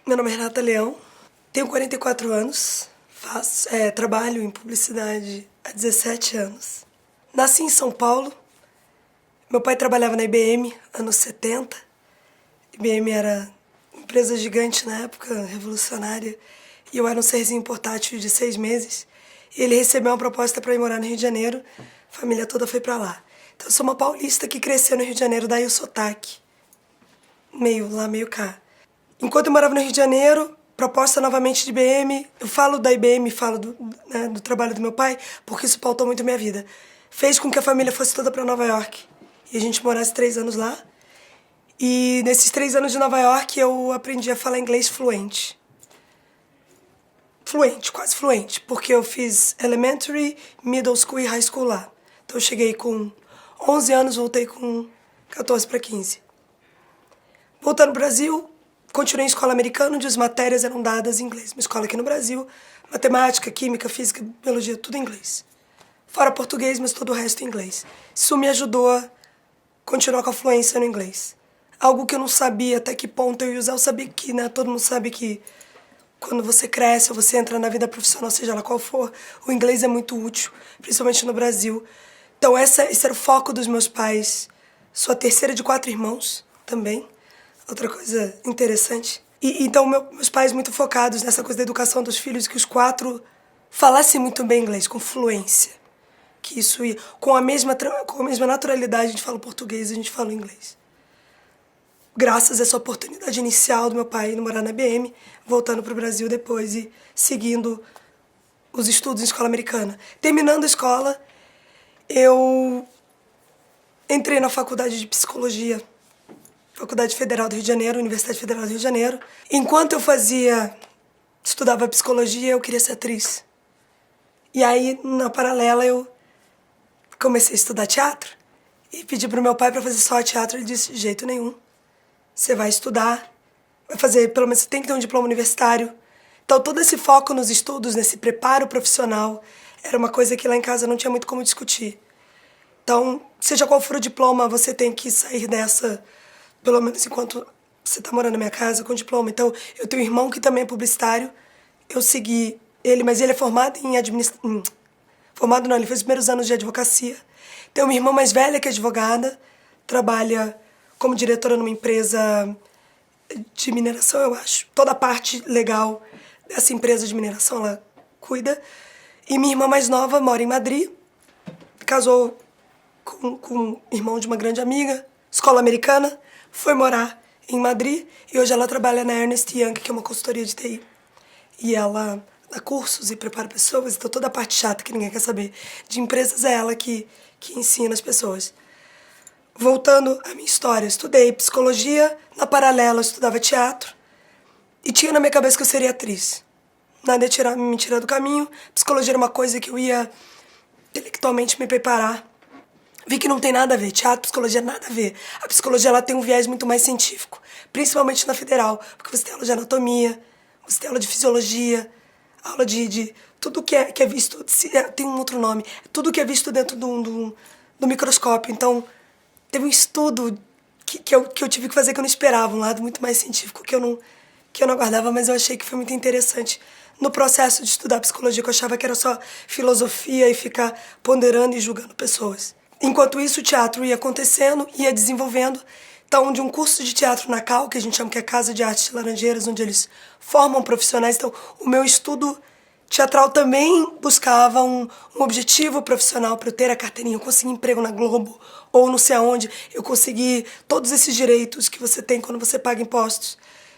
Meu nome é Renata Leão, tenho 44 anos, trabalho em publicidade há 17 anos. Nasci em São Paulo, meu pai trabalhava na IBM, anos 70. IBM era empresa gigante na época, revolucionária, e eu era um serzinho portátil de 6 meses. E ele recebeu uma proposta para ir morar no Rio de Janeiro, a família toda foi para lá. Então eu sou uma paulista que cresceu no Rio de Janeiro, daí o sotaque, meio lá, meio cá. Enquanto eu morava no Rio de Janeiro, proposta novamente de IBM, eu falo da IBM, falo do trabalho do meu pai, porque isso pautou muito a minha vida. Fez com que a família fosse toda para Nova York. E a gente morasse 3 anos lá. E nesses 3 anos de Nova York eu aprendi a falar inglês fluente. Fluente, quase fluente, porque eu fiz elementary, middle school e high school lá. Então eu cheguei com 11 anos, voltei com 14 para 15. Voltando ao Brasil, continuei em escola americana, onde as matérias eram dadas em inglês. Uma escola aqui no Brasil, matemática, química, física, biologia, tudo em inglês. Fora português, mas todo o resto em inglês. Isso me ajudou a continuar com a fluência no inglês. Algo que eu não sabia até que ponto eu ia usar. Eu sabia que, todo mundo sabe que quando você cresce ou você entra na vida profissional, seja lá qual for, o inglês é muito útil, principalmente no Brasil. Então esse era o foco dos meus pais. Sou a terceira de 4 irmãos também. Outra coisa interessante. Então, meus pais muito focados nessa coisa da educação dos filhos, que os 4 falassem muito bem inglês, com fluência. Que isso ia... Com a mesma naturalidade, a gente fala português, a gente fala inglês. Graças a essa oportunidade inicial do meu pai de morar na IBM, voltando para o Brasil depois e seguindo os estudos em escola americana. Terminando a escola, eu entrei na faculdade de psicologia, Faculdade Federal do Rio de Janeiro, Universidade Federal do Rio de Janeiro. Enquanto eu estudava psicologia, eu queria ser atriz. E aí, na paralela, eu comecei a estudar teatro e pedi pro meu pai para fazer só teatro. Ele disse, de jeito nenhum. Você vai estudar, vai fazer, pelo menos você tem que ter um diploma universitário. Então, todo esse foco nos estudos, nesse preparo profissional, era uma coisa que lá em casa não tinha muito como discutir. Então, seja qual for o diploma, você tem que sair dessa... Pelo menos enquanto você está morando na minha casa, com diploma. Então, eu tenho um irmão que também é publicitário. Eu segui ele, mas ele é formado em administração... Formado não, ele fez os primeiros anos de advocacia. Tenho uma irmã mais velha que é advogada. Trabalha como diretora numa empresa de mineração, eu acho. Toda a parte legal dessa empresa de mineração ela cuida. E minha irmã mais nova mora em Madrid. Casou com um irmão de uma grande amiga. Escola americana. Foi morar em Madrid e hoje ela trabalha na Ernst Young, que é uma consultoria de TI. E ela dá cursos e prepara pessoas, então toda a parte chata que ninguém quer saber de empresas é ela que ensina as pessoas. Voltando à minha história, eu estudei psicologia, na paralela eu estudava teatro e tinha na minha cabeça que eu seria atriz. Nada ia me tirar do caminho, psicologia era uma coisa que eu ia intelectualmente me preparar. Vi que não tem nada a ver, teatro, psicologia, nada a ver. A psicologia ela tem um viés muito mais científico, principalmente na federal, porque você tem aula de anatomia, você tem aula de fisiologia, aula de tudo que é visto, tem um outro nome, tudo que é visto dentro do microscópio. Então, teve um estudo que eu tive que fazer que eu não esperava, um lado muito mais científico que eu não aguardava, mas eu achei que foi muito interessante no processo de estudar psicologia, que eu achava que era só filosofia e ficar ponderando e julgando pessoas. Enquanto isso, o teatro ia acontecendo, ia desenvolvendo. Então, de um curso de teatro na CAL, que a gente chama que é Casa de Artes de Laranjeiras, onde eles formam profissionais. Então, o meu estudo teatral também buscava um objetivo profissional para eu ter a carteirinha. Eu consegui emprego na Globo ou não sei aonde. Eu consegui todos esses direitos que você tem quando você paga impostos.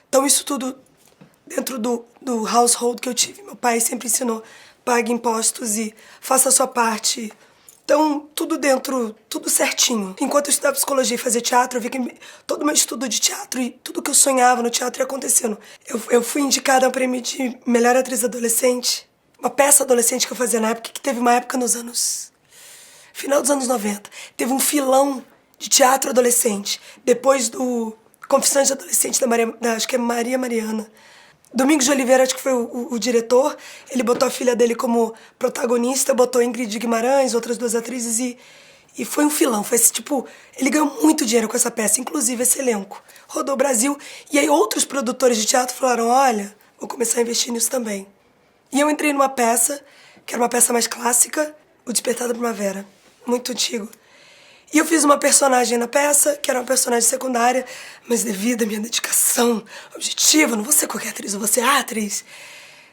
Então, isso tudo dentro do household que eu tive. Meu pai sempre ensinou, pague impostos e faça a sua parte. Então, tudo certinho. Enquanto eu estudava psicologia e fazia teatro, eu vi que todo o meu estudo de teatro e tudo que eu sonhava no teatro ia acontecendo. Eu fui indicada ao prêmio de melhor atriz adolescente, uma peça adolescente que eu fazia na época, que teve uma época final dos anos 90. Teve um filão de teatro adolescente, depois do Confissões de Adolescente acho que é Maria Mariana. Domingos de Oliveira, acho que foi o diretor, ele botou a filha dele como protagonista, botou Ingrid Guimarães, outras 2 atrizes, E foi um filão, foi esse tipo... Ele ganhou muito dinheiro com essa peça, inclusive esse elenco. Rodou o Brasil, e aí outros produtores de teatro falaram, olha, vou começar a investir nisso também. E eu entrei numa peça, que era uma peça mais clássica, O Despertar da Primavera, muito antigo. E eu fiz uma personagem na peça, que era uma personagem secundária, mas devido à minha dedicação objetiva, não vou ser qualquer atriz, eu vou ser a atriz.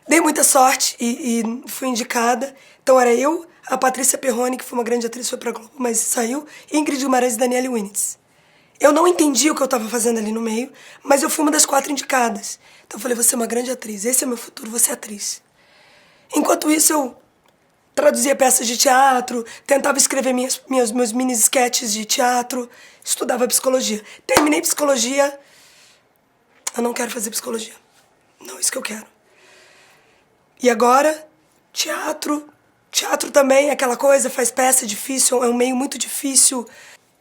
Dei muita sorte e fui indicada. Então era eu, a Patrícia Perrone, que foi uma grande atriz, foi pra Globo, mas saiu, Ingrid Guimarães e Daniele Winitz. Eu não entendi o que eu estava fazendo ali no meio, mas eu fui uma das 4 indicadas. Então eu falei, você é uma grande atriz, esse é meu futuro, você é atriz. Enquanto isso, eu traduzia peças de teatro, tentava escrever meus mini sketches de teatro, estudava psicologia. Terminei psicologia, eu não quero fazer psicologia. Não é isso que eu quero. E agora, teatro. Teatro também é aquela coisa, faz peça difícil, é um meio muito difícil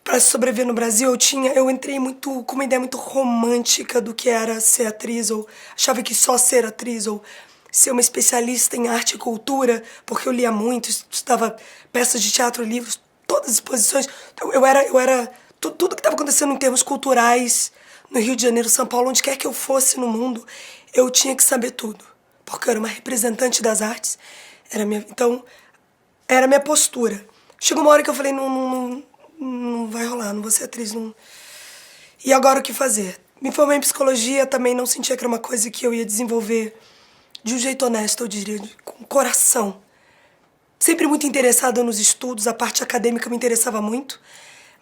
para sobreviver no Brasil. Eu entrei muito com uma ideia muito romântica do que era ser atriz, ou achava que só ser atriz, ou ser uma especialista em arte e cultura, porque eu lia muito, estudava peças de teatro, livros, todas as exposições. Eu era tudo que estava acontecendo em termos culturais no Rio de Janeiro, São Paulo, onde quer que eu fosse no mundo, eu tinha que saber tudo, porque eu era uma representante das artes. Então, era a minha postura. Chegou uma hora que eu falei, não vai rolar, não vou ser atriz. Não. E agora o que fazer? Me formei em psicologia, também não sentia que era uma coisa que eu ia desenvolver de um jeito honesto, eu diria, com coração. Sempre muito interessada nos estudos, a parte acadêmica me interessava muito,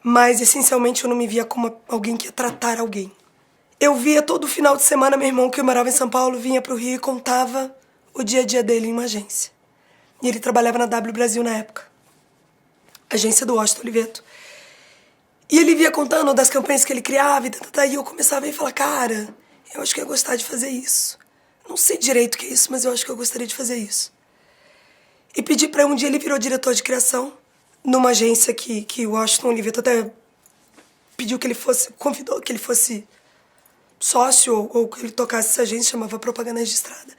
mas essencialmente eu não me via como alguém que ia tratar alguém. Eu via todo final de semana meu irmão, que eu morava em São Paulo, vinha pro Rio e contava o dia a dia dele em uma agência. E ele trabalhava na W Brasil na época, agência do Washington Oliveto. E ele via contando das campanhas que ele criava, e eu começava a falar, cara, eu acho que eu ia gostar de fazer isso. Não sei direito o que é isso, mas eu acho que eu gostaria de fazer isso. E pedi para um dia, ele virou diretor de criação numa agência que o Washington Oliveto até pediu que ele fosse, convidou que ele fosse sócio ou que ele tocasse essa agência, chamava Propaganda Registrada.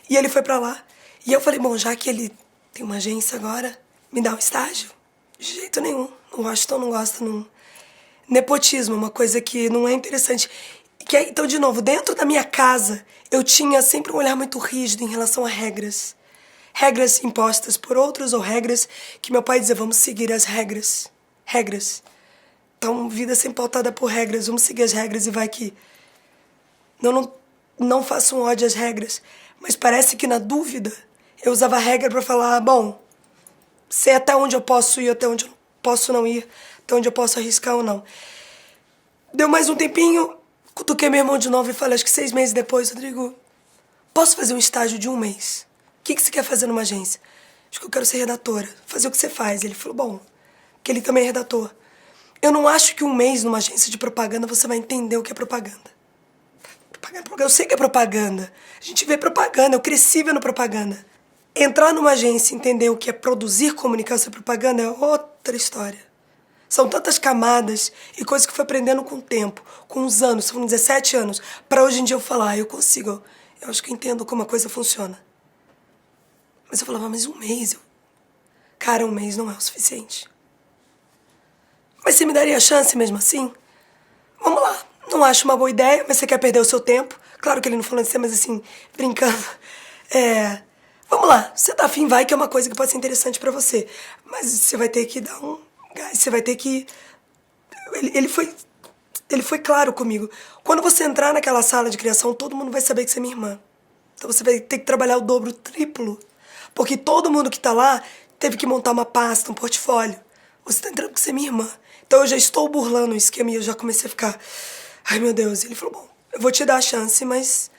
E ele foi para lá. E eu falei, bom, já que ele tem uma agência agora, me dá um estágio? De jeito nenhum. O Washington não gosta, não. Nepotismo, uma coisa que não é interessante. Então, de novo, dentro da minha casa, eu tinha sempre um olhar muito rígido em relação a regras. Regras impostas por outros ou regras que meu pai dizia, vamos seguir as regras. Regras. Então, vida sempre pautada por regras, vamos seguir as regras e vai que... Não faço um ódio às regras, mas parece que na dúvida eu usava a regra para falar, bom, sei até onde eu posso ir, até onde eu posso não ir, até onde eu posso arriscar ou não. Deu mais um tempinho, cutuquei meu irmão de novo e falei, acho que 6 meses depois, Rodrigo, posso fazer um estágio de 1 mês? O que você quer fazer numa agência? Acho que eu quero ser redatora, fazer o que você faz. Ele falou, bom, que ele também é redator. Eu não acho que 1 mês numa agência de propaganda você vai entender o que é propaganda. Eu sei que é propaganda. A gente vê propaganda, eu cresci vendo propaganda. Entrar numa agência e entender o que é produzir comunicação e propaganda é outra história. São tantas camadas e coisas que eu fui aprendendo com o tempo, com os anos, são 17 anos, para hoje em dia eu falar, eu consigo, eu acho que eu entendo como a coisa funciona. Mas eu falava, mas 1 mês? Cara, 1 mês não é o suficiente. Mas você me daria a chance mesmo assim? Vamos lá. Não acho uma boa ideia, mas você quer perder o seu tempo. Claro que ele não falou isso, mas assim, brincando. Vamos lá, você tá afim, vai, que é uma coisa que pode ser interessante pra você. Mas você vai ter que dar um gás, você vai ter que... Ele foi claro comigo. Quando você entrar naquela sala de criação, todo mundo vai saber que você é minha irmã. Então você vai ter que trabalhar o dobro, o triplo. Porque todo mundo que tá lá teve que montar uma pasta, um portfólio. Você tá entrando porque você é minha irmã. Então eu já estou burlando o esquema e eu já comecei a ficar... Ai, meu Deus. Ele falou, bom, eu vou te dar a chance, mas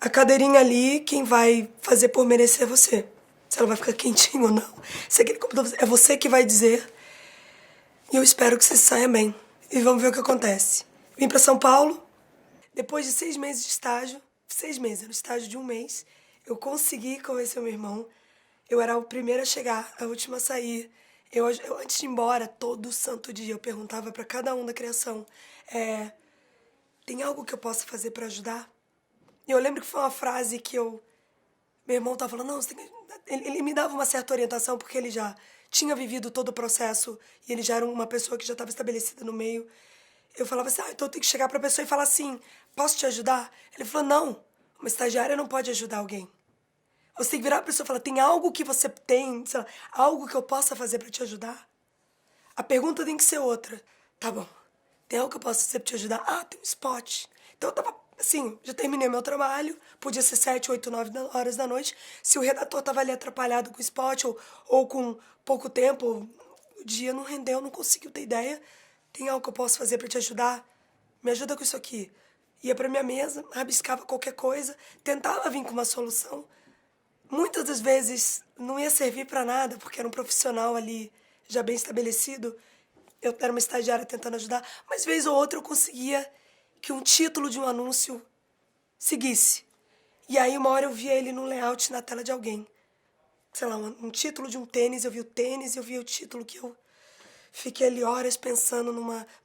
a cadeirinha ali, quem vai fazer por merecer é você. Se ela vai ficar quentinha ou não. Se aquele computador, é você que vai dizer. E eu espero que você saia bem. E vamos ver o que acontece. Vim pra São Paulo. Depois de 6 meses de estágio, 6 meses, era um estágio de 1 mês, eu consegui convencer o meu irmão. Eu era o primeiro a chegar, a última a sair. Eu antes de ir embora, todo santo dia, eu perguntava pra cada um da criação, tem algo que eu possa fazer pra ajudar? E eu lembro que foi uma frase que eu Meu irmão tava falando, não, você tem que... Ele me dava uma certa orientação, porque ele já tinha vivido todo o processo e ele já era uma pessoa que já estava estabelecida no meio. Eu falava assim, então eu tenho que chegar pra pessoa e falar assim, posso te ajudar? Ele falou, não, uma estagiária não pode ajudar alguém. Você tem que virar pra pessoa e falar, tem algo que você tem, sei lá, algo que eu possa fazer pra te ajudar? A pergunta tem que ser outra. Tá bom, tem algo que eu possa fazer pra te ajudar? Ah, tem um spot. Então eu tava, assim, já terminei meu trabalho, podia ser 7, 8, 9 horas da noite. Se o redator tava ali atrapalhado com o spot ou com pouco tempo, o dia não rendeu, não conseguiu ter ideia. Tem algo que eu posso fazer pra te ajudar? Me ajuda com isso aqui. Ia pra minha mesa, rabiscava qualquer coisa, tentava vir com uma solução. Muitas das vezes não ia servir para nada, porque era um profissional ali já bem estabelecido. Eu era uma estagiária tentando ajudar, mas vez ou outra eu conseguia que um título de um anúncio seguisse. E aí uma hora eu via ele no layout na tela de alguém. Sei lá, um título de um tênis, eu vi o tênis, eu vi o título que eu fiquei ali horas pensando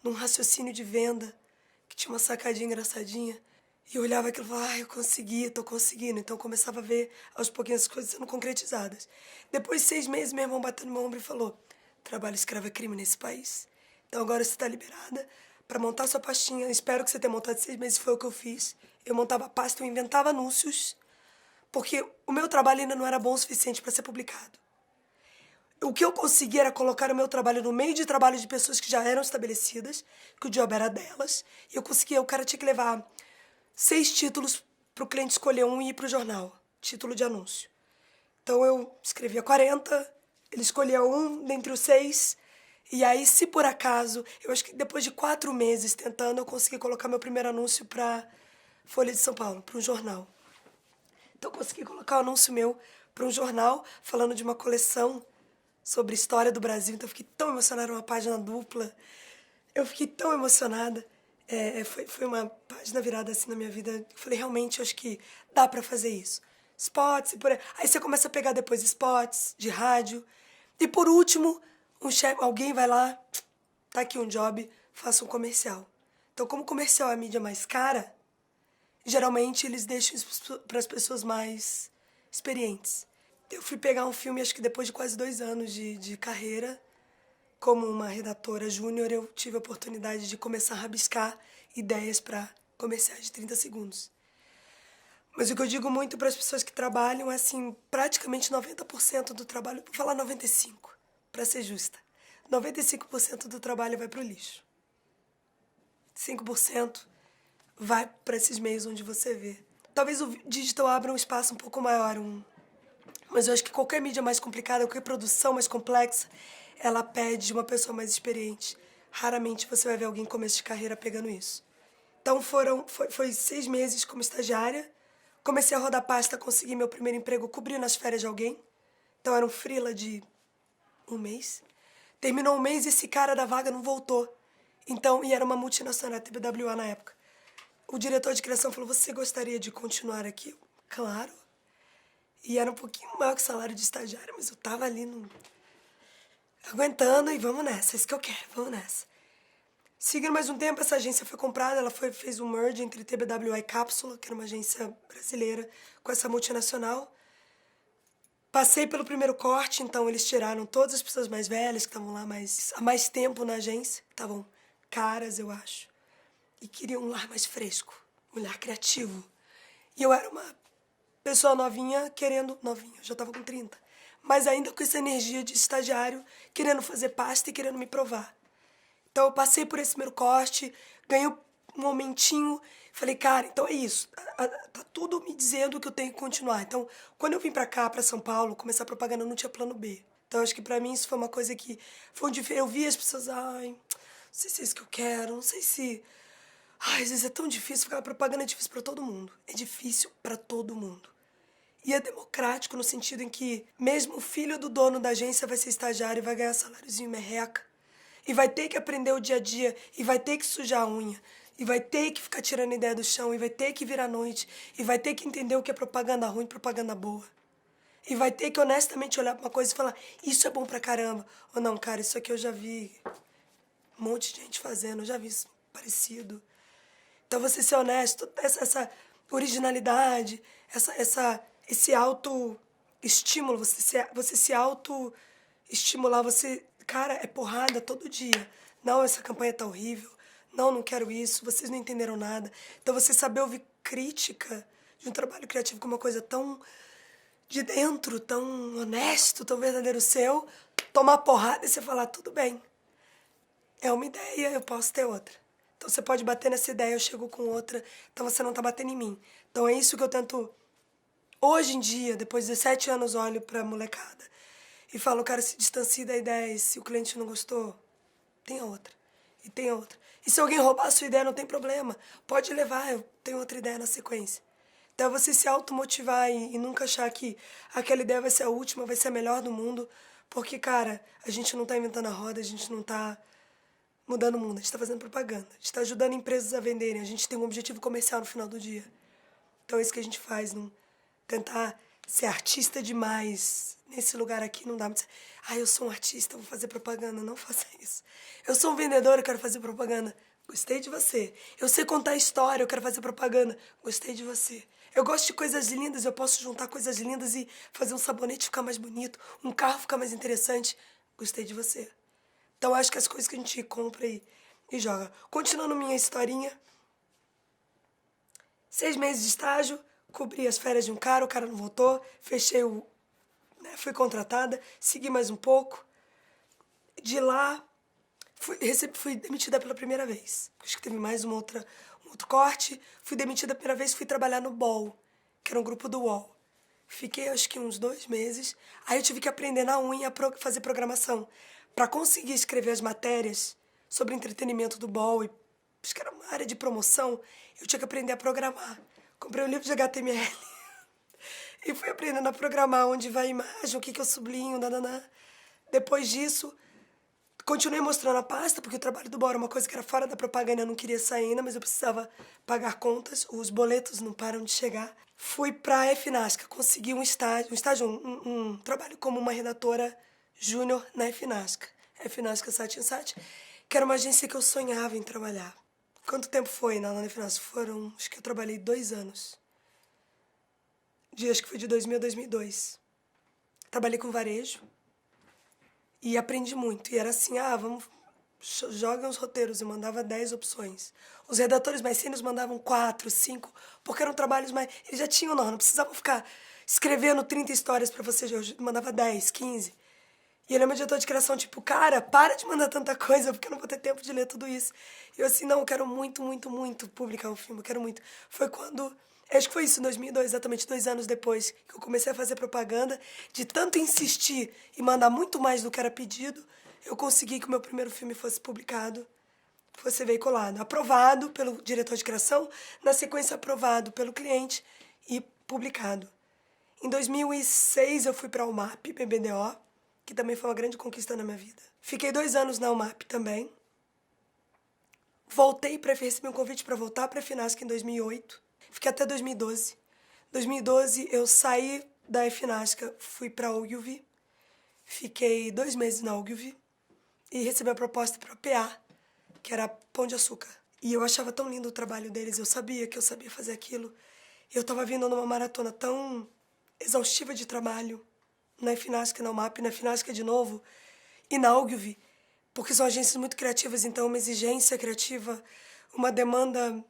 num raciocínio de venda, que tinha uma sacadinha engraçadinha. E eu olhava aquilo e falava, eu consegui, tô conseguindo. Então eu começava a ver aos pouquinhos as coisas sendo concretizadas. Depois de 6 meses, meu irmão bateu no meu ombro e falou, trabalho escravo é crime nesse país. Então agora você está liberada para montar sua pastinha. Espero que você tenha montado 6 meses, foi o que eu fiz. Eu montava a pasta, eu inventava anúncios, porque o meu trabalho ainda não era bom o suficiente para ser publicado. O que eu conseguia era colocar o meu trabalho no meio de trabalho de pessoas que já eram estabelecidas, que o job era delas, e eu conseguia, o cara tinha que levar 6 títulos para o cliente escolher um e ir para o jornal, título de anúncio. Então eu escrevia 40, ele escolhia um dentre os 6, e aí, se por acaso, eu acho que depois de 4 meses tentando, eu consegui colocar meu primeiro anúncio para Folha de São Paulo, para um jornal. Então eu consegui colocar o anúncio meu para um jornal falando de uma coleção sobre história do Brasil. Então eu fiquei tão emocionada, uma página dupla. Eu fiquei tão emocionada. Foi uma página virada assim na minha vida. Eu falei, realmente, eu acho que dá pra fazer isso. Spots, e por aí. Aí você começa a pegar depois spots de rádio. E por último, alguém vai lá, tá aqui um job, faça um comercial. Então, como comercial é a mídia mais cara, geralmente eles deixam isso para as pessoas mais experientes. Eu fui pegar um filme, acho que depois de quase 2 anos de carreira, como uma redatora júnior, eu tive a oportunidade de começar a rabiscar ideias para comerciais de 30 segundos. Mas o que eu digo muito para as pessoas que trabalham é assim, praticamente 90% do trabalho, vou falar 95%, para ser justa. 95% do trabalho vai para o lixo. 5% vai para esses meios onde você vê. Talvez o digital abra um espaço um pouco maior, mas eu acho que qualquer mídia mais complicada, qualquer produção mais complexa, ela pede uma pessoa mais experiente. Raramente você vai ver alguém em começo de carreira pegando isso. Então foi 6 meses como estagiária. Comecei a rodar pasta, consegui meu primeiro emprego cobrindo as férias de alguém. Então era um freela de 1 mês. Terminou 1 mês e esse cara da vaga não voltou. Então, e era uma multinacional, TBWA na época. O diretor de criação falou, você gostaria de continuar aqui? Claro. E era um pouquinho maior que o salário de estagiário, mas eu tava ali aguentando e vamos nessa, é isso que eu quero, vamos nessa. Seguindo mais um tempo, essa agência foi comprada, ela fez um merge entre TBWA e Cápsula, que era uma agência brasileira, com essa multinacional. Passei pelo primeiro corte, então eles tiraram todas as pessoas mais velhas, que estavam lá há mais tempo na agência, estavam caras, eu acho, e queriam um lar mais fresco, um lar criativo. E eu era uma pessoa novinha, novinha, eu já estava com 30, mas ainda com essa energia de estagiário, querendo fazer pasta e querendo me provar. Então eu passei por esse primeiro corte, ganhei um momentinho, falei, cara, então é isso, tá tudo me dizendo que eu tenho que continuar. Então, quando eu vim pra cá, pra São Paulo, começar a propaganda, não tinha plano B. Então, acho que pra mim isso foi uma coisa que foi onde eu vi as pessoas, ai, não sei se é isso que eu quero, não sei se... Ai, às vezes é tão difícil, ficar propaganda é difícil pra todo mundo. É difícil pra todo mundo. E é democrático no sentido em que mesmo o filho do dono da agência vai ser estagiário e vai ganhar saláriozinho merreca. E vai ter que aprender o dia a dia, e vai ter que sujar a unha, e vai ter que ficar tirando ideia do chão, e vai ter que vir à noite, e vai ter que entender o que é propaganda ruim e propaganda boa. E vai ter que honestamente olhar pra uma coisa e falar, isso é bom pra caramba. Ou não, cara, isso aqui eu já vi um monte de gente fazendo, eu já vi isso parecido. Então você ser honesto, essa originalidade, esse autoestímulo, você se autoestimular, você, cara, é porrada todo dia. Não, essa campanha tá horrível. Não, não quero isso, vocês não entenderam nada. Então você saber ouvir crítica de um trabalho criativo como uma coisa tão de dentro, tão honesto, tão verdadeiro seu, tomar porrada e você falar, tudo bem. É uma ideia, eu posso ter outra. Então você pode bater nessa ideia, eu chego com outra, então você não tá batendo em mim. Então é isso que eu tento. Hoje em dia, depois de 17 anos, olho pra molecada e falo, cara, se distancie da ideia, e se o cliente não gostou, tem outra. E tem outra. E se alguém roubar a sua ideia, não tem problema. Pode levar, eu tenho outra ideia na sequência. Então é você se automotivar e nunca achar que aquela ideia vai ser a última, vai ser a melhor do mundo. Porque, cara, a gente não tá inventando a roda, a gente não tá mudando o mundo, a gente tá fazendo propaganda. A gente tá ajudando empresas a venderem, a gente tem um objetivo comercial no final do dia. Então é isso que a gente faz, não tentar ser artista demais. Nesse lugar aqui não dá pra dizer, eu sou um artista, vou fazer propaganda. Não faça isso. Eu sou um vendedor, eu quero fazer propaganda. Gostei de você. Eu sei contar história, eu quero fazer propaganda. Gostei de você. Eu gosto de coisas lindas, eu posso juntar coisas lindas e fazer um sabonete ficar mais bonito, um carro ficar mais interessante. Gostei de você. Então acho que as coisas que a gente compra e joga. Continuando minha historinha, 6 meses de estágio, cobri as férias de um cara, o cara não voltou, fechei o... Né, fui contratada, segui mais um pouco. De lá, fui demitida pela primeira vez. Acho que teve mais um outro corte. Fui demitida pela primeira vez, fui trabalhar no BOL, que era um grupo do UOL. Fiquei acho que uns 2 meses. Aí eu tive que aprender na unha a fazer programação. Para conseguir escrever as matérias sobre entretenimento do BOL, e acho que era uma área de promoção, eu tinha que aprender a programar. Comprei um livro de HTML e fui aprendendo a programar onde vai a imagem, o que eu sublinho, nananá. Depois disso, continuei mostrando a pasta, porque o trabalho do BOL era uma coisa que era fora da propaganda, eu não queria sair ainda, mas eu precisava pagar contas, os boletos não param de chegar. Fui para a FNASCA, consegui um trabalho como uma redatora júnior na FNASCA. FNASCA Satin, que era uma agência que eu sonhava em trabalhar. Quanto tempo foi na FNASCA? Acho que eu trabalhei 2 anos. Acho que foi de 2000 a 2002. Trabalhei com varejo e aprendi muito. E era assim, joga os roteiros, e mandava 10 opções. Os redatores mais sênios mandavam 4, 5, porque eram trabalhos mais... Eles já tinham, não precisavam ficar escrevendo 30 histórias pra você, eu mandava 10, 15. E ele é meu diretor de criação, tipo, cara, para de mandar tanta coisa, porque eu não vou ter tempo de ler tudo isso. E eu assim, não, eu quero muito, muito, muito publicar um filme, eu quero muito. Foi quando... Acho que foi isso, em 2002, exatamente 2 anos depois, que eu comecei a fazer propaganda. De tanto insistir e mandar muito mais do que era pedido, eu consegui que o meu primeiro filme fosse publicado, fosse veiculado. Aprovado pelo diretor de criação, na sequência aprovado pelo cliente e publicado. Em 2006 eu fui para a UMAP, BBDO, que também foi uma grande conquista na minha vida. Fiquei 2 anos na UMAP também. Voltei para receber um convite para voltar para a FNASC em 2008. Fiquei até 2012. 2012 eu saí da FNASC, fui para a Ogilvy. Fiquei 2 meses na Ogilvy e recebi a proposta para a PA, que era Pão de Açúcar. E eu achava tão lindo o trabalho deles, eu sabia que eu sabia fazer aquilo. E eu estava vindo numa maratona tão exaustiva de trabalho, na FNASC, na UMAP, na FNASC de novo, e na Ogilvy, porque são agências muito criativas, então uma exigência criativa, uma demanda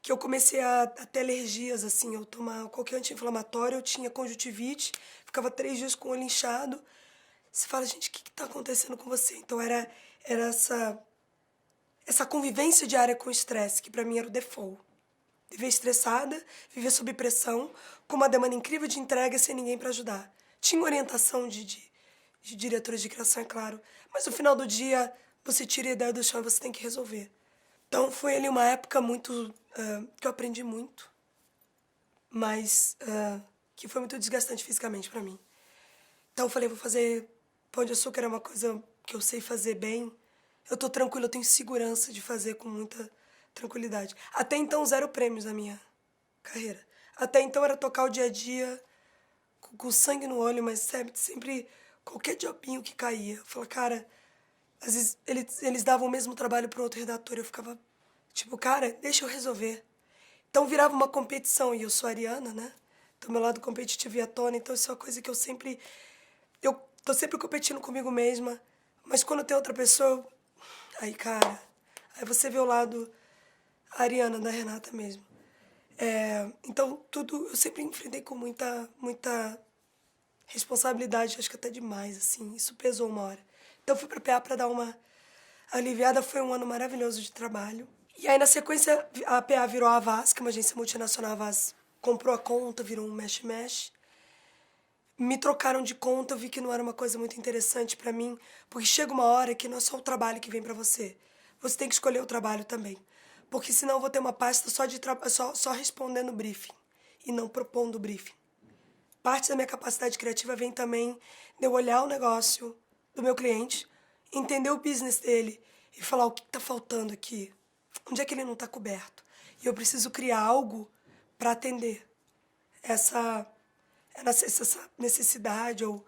que eu comecei a ter alergias, assim, eu tomar qualquer anti-inflamatório, eu tinha conjuntivite, ficava 3 dias com o olho inchado. Você fala, gente, o que está acontecendo com você? Então era essa convivência diária com o estresse, que para mim era o default. Viver estressada, viver sob pressão, com uma demanda incrível de entrega sem ninguém para ajudar. Tinha orientação de diretores de criação, é claro, mas no final do dia você tira a ideia do chão e você tem que resolver. Então foi ali uma época muito que eu aprendi muito, mas que foi muito desgastante fisicamente para mim. Então eu falei, vou fazer Pão de Açúcar, é uma coisa que eu sei fazer bem. Eu tô tranquila, eu tenho segurança de fazer com muita tranquilidade. Até então, 0 prêmios na minha carreira. Até então era tocar o dia a dia com sangue no olho, mas sempre qualquer jobinho que caía. Eu falava, cara, às vezes eles davam o mesmo trabalho para outro redator. Eu ficava tipo, cara, deixa eu resolver. Então virava uma competição, e eu sou ariana, né? Então, meu lado competitivo ia à tona, então isso é uma coisa que eu tô sempre competindo comigo mesma, mas quando tem outra pessoa, aí, cara, aí você vê o lado Ariana da Renata mesmo. Então, tudo eu sempre enfrentei com muita responsabilidade, acho que até demais, assim, isso pesou uma hora. Então, eu fui pra PA pra dar uma aliviada, foi um ano maravilhoso de trabalho. E aí, na sequência, a PA virou a Avaz, que é uma agência multinacional. A Avaz comprou a conta, virou um mesh-mesh. Me trocaram de conta, eu vi que não era uma coisa muito interessante pra mim, porque chega uma hora que não é só o trabalho que vem pra você. Você tem que escolher o trabalho também. Porque senão eu vou ter uma pasta só respondendo briefing e não propondo briefing. Parte da minha capacidade criativa vem também de eu olhar o negócio do meu cliente, entender o business dele e falar o que está faltando aqui, onde é que ele não está coberto. E eu preciso criar algo para atender essa necessidade ou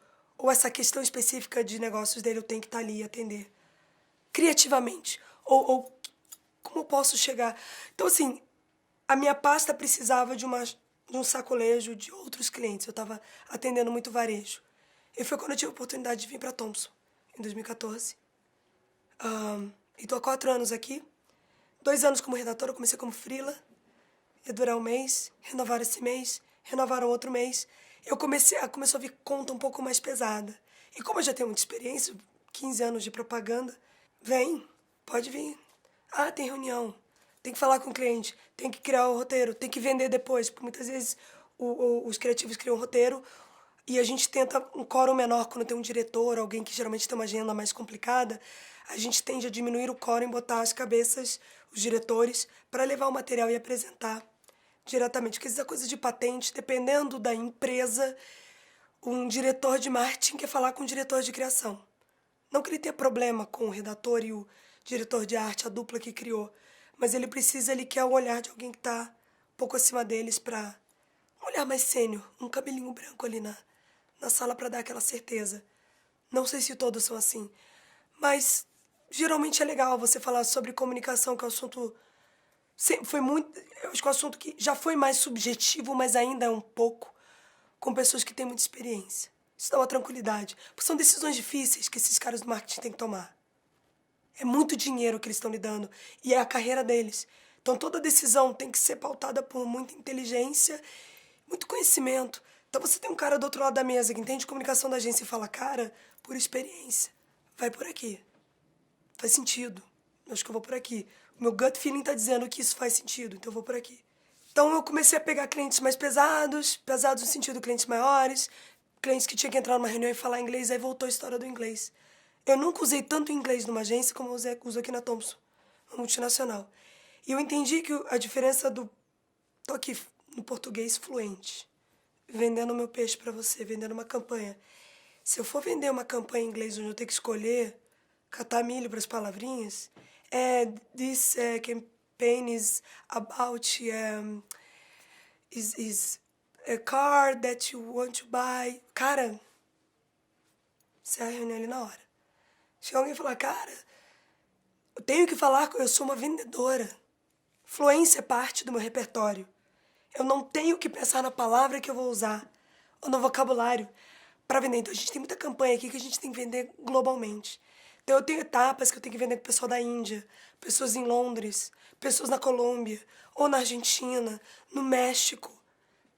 essa questão específica de negócios dele, eu tenho que estar ali e atender criativamente. Ou como eu posso chegar... Então, assim, a minha pasta precisava de um sacolejo de outros clientes. Eu estava atendendo muito varejo. E foi quando eu tive a oportunidade de vir para Thomson, em 2014. E estou há 4 anos aqui. 2 anos como redatora, eu comecei como freela. Ia durar um mês, renovaram esse mês, renovaram outro mês. Começou a vir conta um pouco mais pesada. E como eu já tenho muita experiência, 15 anos de propaganda, vem, pode vir. Ah, tem reunião, tem que falar com o cliente, tem que criar o roteiro, tem que vender depois. Porque muitas vezes os criativos criam um roteiro e a gente tenta um quórum menor quando tem um diretor, alguém que geralmente tem uma agenda mais complicada. A gente tende a diminuir o quórum e botar as cabeças, os diretores, para levar o material e apresentar diretamente. Porque às vezes a coisa de patente, dependendo da empresa, um diretor de marketing quer falar com o diretor de criação. Não que ele tenha problema com o redator e o diretor de arte, a dupla que criou, mas ele quer o olhar de alguém que está um pouco acima deles para um olhar mais sênior, um cabelinho branco ali na sala para dar aquela certeza. Não sei se todos são assim, mas geralmente é legal você falar sobre comunicação, que é um assunto foi muito, eu acho que é um assunto que já foi mais subjetivo, mas ainda é um pouco com pessoas que têm muita experiência. Isso dá uma tranquilidade. Porque são decisões difíceis que esses caras do marketing têm que tomar. É muito dinheiro que eles estão lidando e é a carreira deles. Então toda decisão tem que ser pautada por muita inteligência, muito conhecimento. Então você tem um cara do outro lado da mesa que entende comunicação da agência e fala, cara, por experiência, vai por aqui. Faz sentido. Acho que eu vou por aqui. O meu gut feeling tá dizendo que isso faz sentido, então eu vou por aqui. Então eu comecei a pegar clientes mais pesados no sentido de clientes maiores, clientes que tinham que entrar numa reunião e falar inglês, aí voltou a história do inglês. Eu nunca usei tanto inglês numa agência como eu uso aqui na Thomson, uma multinacional. E eu entendi que a diferença do... Tô aqui no português fluente, vendendo meu peixe para você, vendendo uma campanha. Se eu for vender uma campanha em inglês onde eu tenho que escolher, catar milho para as palavrinhas, this campaign is about is a car that you want to buy. Cara, você vai reunir ali na hora. Chega alguém e fala, cara, eu tenho que falar, eu sou uma vendedora. Fluência é parte do meu repertório. Eu não tenho que pensar na palavra que eu vou usar, ou no vocabulário, para vender. Então a gente tem muita campanha aqui que a gente tem que vender globalmente. Então eu tenho etapas que eu tenho que vender com o pessoal da Índia, pessoas em Londres, pessoas na Colômbia, ou na Argentina, no México.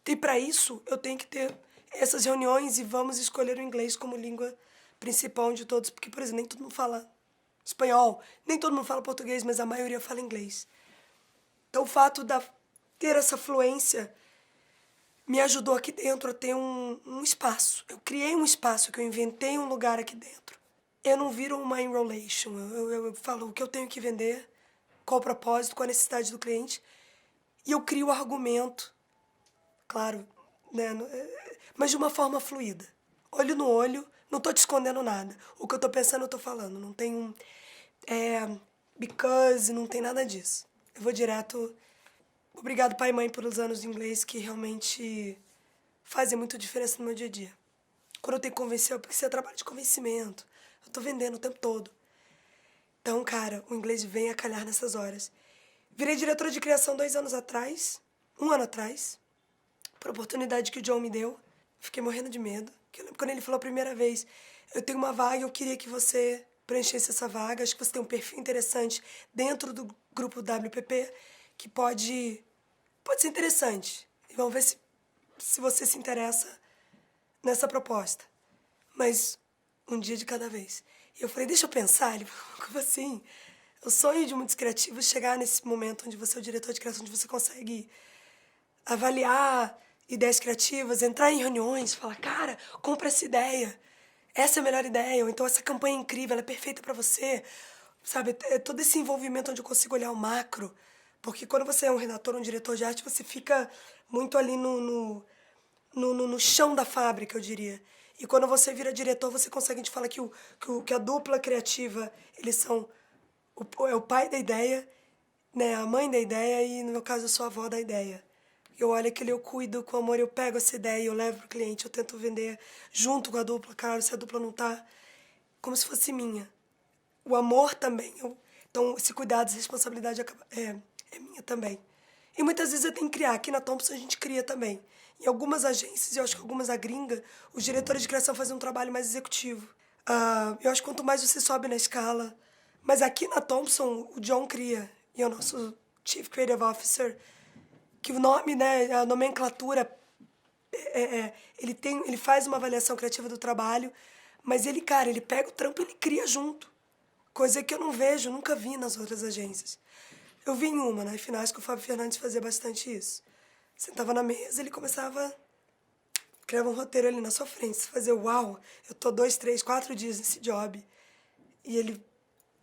E para isso eu tenho que ter essas reuniões e vamos escolher o inglês como língua principal de todos. Porque, por exemplo, nem todo mundo fala espanhol, nem todo mundo fala português, mas a maioria fala inglês. Então o fato de ter essa fluência me ajudou aqui dentro a ter um espaço. Eu criei um espaço, que eu inventei um lugar aqui dentro. Eu não viro uma enrolation. Eu falo o que eu tenho que vender, qual o propósito, qual a necessidade do cliente. E eu crio o argumento, claro, né, mas de uma forma fluida. Olho no olho, não tô te escondendo nada. O que eu tô pensando, eu tô falando. Não tem because, não tem nada disso. Eu vou direto. Obrigado, pai e mãe, pelos anos de inglês que realmente fazem muita diferença no meu dia a dia. Quando eu tenho que convencer, porque isso é trabalho de convencimento. Eu tô vendendo o tempo todo. Então, cara, o inglês vem a calhar nessas horas. Virei diretora de criação 2 anos atrás, 1 ano atrás. por oportunidade que o John me deu. Fiquei morrendo de medo. Eu lembro quando ele falou a primeira vez, eu tenho uma vaga, eu queria que você preenchesse essa vaga. Acho que você tem um perfil interessante dentro do grupo WPP que pode ser interessante. E vamos ver se você se interessa nessa proposta. Mas um dia de cada vez. E eu falei, deixa eu pensar. Ele falou, como assim? O sonho de muitos criativos é chegar nesse momento onde você é o diretor de criação, onde você consegue avaliar ideias criativas, entrar em reuniões, falar, cara, compra essa ideia. Essa é a melhor ideia. Ou então, essa campanha é incrível, ela é perfeita para você. Sabe, todo esse envolvimento onde eu consigo olhar o macro. Porque quando você é um redator, um diretor de arte, você fica muito ali no chão da fábrica, eu diria. E quando você vira diretor, você consegue, a gente fala que a dupla criativa, eles são o pai da ideia, né, a mãe da ideia e, no meu caso, eu sou a avó da ideia. Eu olho aquilo, eu cuido com amor, eu pego essa ideia, eu levo pro cliente, eu tento vender junto com a dupla, claro, se a dupla não tá, como se fosse minha. O amor também. Então, esse cuidado, essa responsabilidade é minha também. E muitas vezes eu tenho que criar. Aqui na Thompson a gente cria também. Em algumas agências, eu acho que algumas a gringa, os diretores de criação fazem um trabalho mais executivo. Eu acho que quanto mais você sobe na escala. Mas aqui na Thompson, o John cria. E é o nosso Chief Creative Officer. Que o nome, né, a nomenclatura, ele faz uma avaliação criativa do trabalho, mas ele, cara, ele pega o trampo e ele cria junto. Coisa que eu não vejo, nunca vi nas outras agências. Eu vi em uma, na Finais, que o Fábio Fernandes fazia bastante isso. Sentava na mesa, ele começava, criava um roteiro ali na sua frente. Você fazia, uau, eu tô 2, 3, 4 dias nesse job. E ele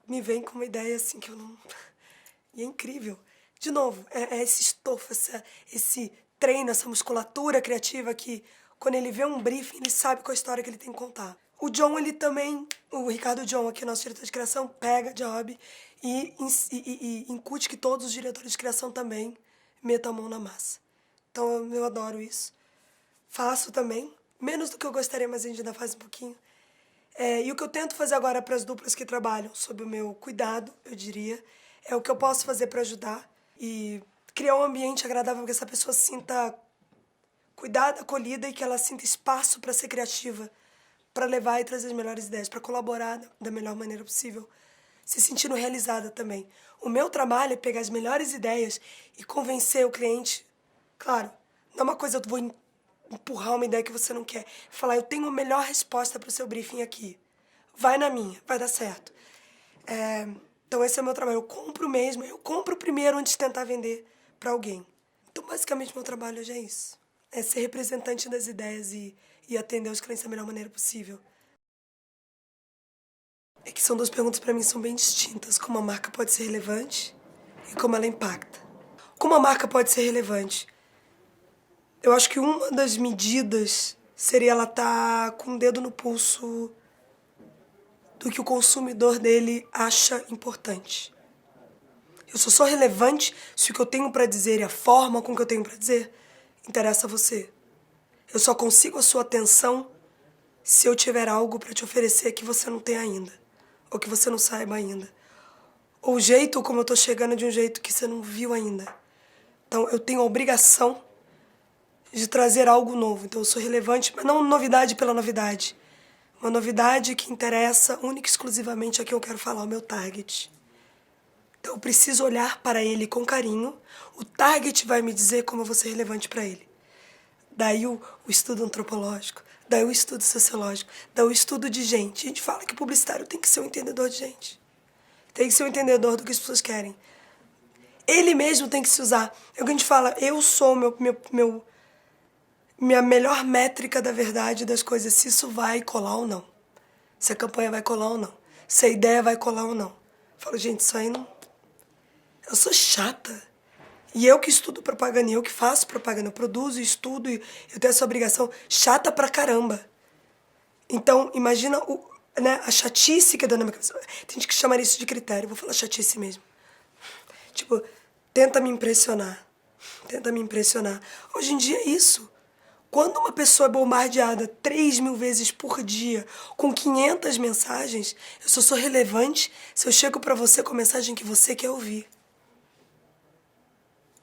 me vem com uma ideia assim que eu não... E é incrível. De novo, é esse estofo, esse treino, essa musculatura criativa que, quando ele vê um briefing, ele sabe qual a história que ele tem que contar. O John, ele também, o Ricardo John, aqui, nosso diretor de criação, pega job e incute que todos os diretores de criação também metam a mão na massa. Então, eu adoro isso. Faço também, menos do que eu gostaria, mas a gente ainda faz um pouquinho. E o que eu tento fazer agora para as duplas que trabalham, sob o meu cuidado, eu diria, é o que eu posso fazer para ajudar e criar um ambiente agradável que essa pessoa se sinta cuidada, acolhida e que ela sinta espaço para ser criativa, para levar e trazer as melhores ideias, para colaborar da melhor maneira possível, se sentindo realizada também. O meu trabalho é pegar as melhores ideias e convencer o cliente. Claro, não é uma coisa eu vou empurrar uma ideia que você não quer. Falar, eu tenho a melhor resposta para o seu briefing aqui. Vai na minha, vai dar certo. Então esse é o meu trabalho. Eu compro mesmo, eu compro primeiro antes de tentar vender para alguém. Então basicamente meu trabalho hoje é isso. É ser representante das ideias e atender os clientes da melhor maneira possível. É que são duas perguntas para mim são bem distintas. Como a marca pode ser relevante e como ela impacta. Como a marca pode ser relevante? Eu acho que uma das medidas seria ela estar com o dedo no pulso do que o consumidor dele acha importante. Eu só sou relevante se o que eu tenho para dizer e a forma com que eu tenho para dizer interessa a você. Eu só consigo a sua atenção se eu tiver algo para te oferecer que você não tem ainda, ou que você não saiba ainda. Ou o jeito como eu tô chegando de um jeito que você não viu ainda. Então eu tenho a obrigação de trazer algo novo. Então eu sou relevante, mas não novidade pela novidade. Uma novidade que interessa única e exclusivamente a quem eu quero falar, o meu target. Então eu preciso olhar para ele com carinho. O target vai me dizer como eu vou ser relevante para ele. Daí o estudo antropológico, daí o estudo sociológico, daí o estudo de gente. A gente fala que o publicitário tem que ser um entendedor de gente. Tem que ser um entendedor do que as pessoas querem. Ele mesmo tem que se usar. É o que a gente fala, eu sou minha melhor métrica da verdade das coisas, se isso vai colar ou não. Se a campanha vai colar ou não. Se a ideia vai colar ou não. Eu falo, gente, isso aí não... Eu sou chata. E eu que estudo propaganda, e eu que faço propaganda, eu produzo, estudo, e eu tenho essa obrigação chata pra caramba. Então, imagina a chatice que é dando na minha cabeça. Tem gente que chamaria isso de critério, vou falar chatice mesmo. Tipo, tenta me impressionar. Tenta me impressionar. Hoje em dia é isso. Quando uma pessoa é bombardeada 3.000 vezes por dia com 500 mensagens, eu só sou relevante se eu chego pra você com a mensagem que você quer ouvir.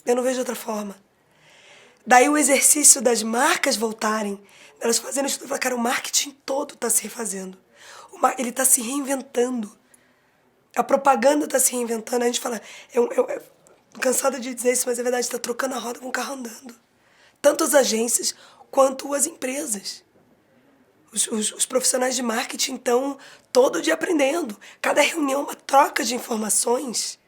Eu não vejo outra forma. Daí o exercício das marcas voltarem, elas fazendo isso, falar, cara, o marketing todo está se refazendo. Ele está se reinventando. A propaganda está se reinventando. A gente fala, cansada de dizer isso, mas é verdade, está trocando a roda com o carro andando. Tanto as agências quanto as empresas. Os profissionais de marketing estão todo dia aprendendo. Cada reunião é uma troca de informações.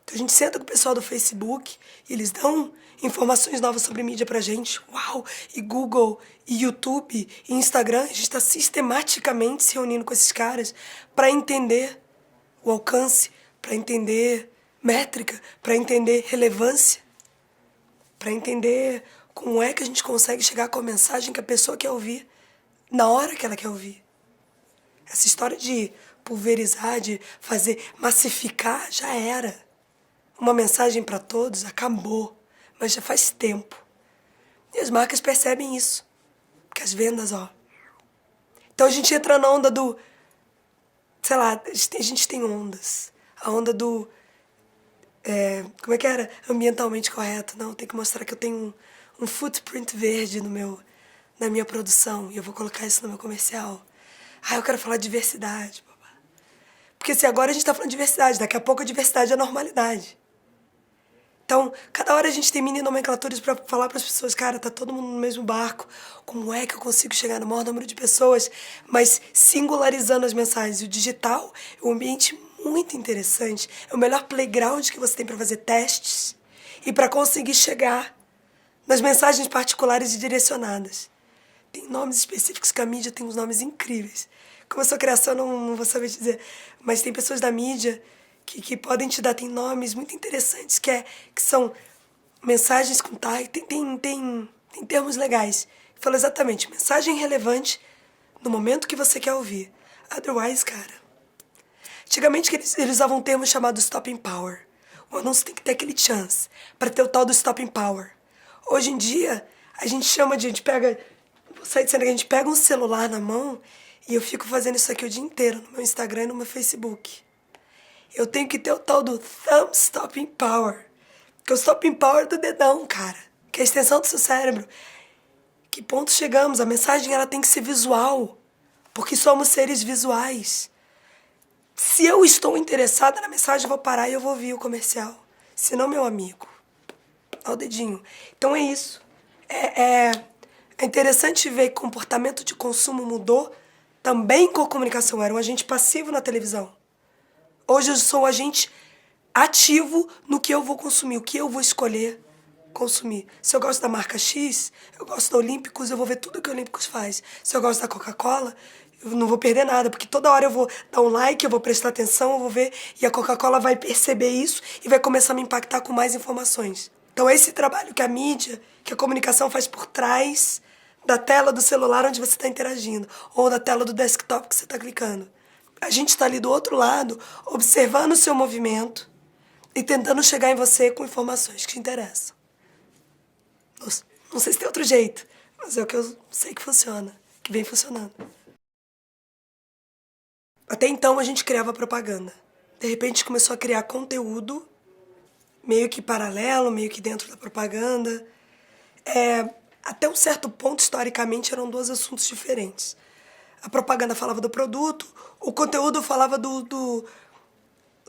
Então a gente senta com o pessoal do Facebook e eles dão informações novas sobre mídia pra gente. Uau! E Google, e YouTube, e Instagram. A gente está sistematicamente se reunindo com esses caras para entender o alcance, para entender métrica, para entender relevância, para entender como é que a gente consegue chegar com a mensagem que a pessoa quer ouvir na hora que ela quer ouvir. Essa história de pulverizar, de fazer massificar, já era. Uma mensagem para todos acabou, mas já faz tempo. E as marcas percebem isso, porque as vendas, ó. Então a gente entra na onda do, sei lá, a gente tem ondas. A onda do, como é que era? Ambientalmente correto. Não, tem que mostrar que eu tenho um footprint verde na minha produção e eu vou colocar isso no meu comercial. Eu quero falar de diversidade. Porque se agora a gente está falando de diversidade, daqui a pouco a diversidade é a normalidade. Então, cada hora a gente tem mini nomenclaturas para falar para as pessoas, cara, tá todo mundo no mesmo barco, como é que eu consigo chegar no maior número de pessoas, mas singularizando as mensagens. O digital é um ambiente muito interessante, é o melhor playground que você tem para fazer testes e para conseguir chegar nas mensagens particulares e direcionadas. Tem nomes específicos que a mídia tem uns nomes incríveis. Como eu sou criação, não vou saber te dizer, mas tem pessoas da mídia que podem te dar, tem nomes muito interessantes, que são mensagens com tag, tem termos legais. Fala exatamente, mensagem relevante no momento que você quer ouvir. Otherwise, cara. Antigamente eles usavam um termo chamado stopping power. O anúncio tem que ter aquele chance para ter o tal do stopping power. Hoje em dia, a gente chama de, a gente pega, vou sair dizendo que a gente pega um celular na mão e eu fico fazendo isso aqui o dia inteiro, no meu Instagram e no meu Facebook. Eu tenho que ter o tal do thumb stopping power. Que é o stopping power do dedão, cara. Que é a extensão do seu cérebro. Que ponto chegamos? A mensagem ela tem que ser visual. Porque somos seres visuais. Se eu estou interessada na mensagem, eu vou parar e eu vou ouvir o comercial. Se não, meu amigo. Olha o dedinho. Então é isso. É interessante ver que o comportamento de consumo mudou também com a comunicação. Era um agente passivo na televisão. Hoje eu sou um agente ativo no que eu vou consumir, o que eu vou escolher consumir. Se eu gosto da marca X, eu gosto da Olímpicos, eu vou ver tudo que a Olímpicos faz. Se eu gosto da Coca-Cola, eu não vou perder nada, porque toda hora eu vou dar um like, eu vou prestar atenção, eu vou ver, e a Coca-Cola vai perceber isso e vai começar a me impactar com mais informações. Então esse trabalho que a mídia, que a comunicação faz por trás da tela do celular onde você está interagindo, ou da tela do desktop que você está clicando. A gente está ali do outro lado, observando o seu movimento e tentando chegar em você com informações que te interessam. Não sei se tem outro jeito, mas é o que eu sei que funciona, que vem funcionando. Até então a gente criava propaganda. De repente começou a criar conteúdo, meio que paralelo, meio que dentro da propaganda. Até um certo ponto, historicamente, eram dois assuntos diferentes. A propaganda falava do produto, o conteúdo falava do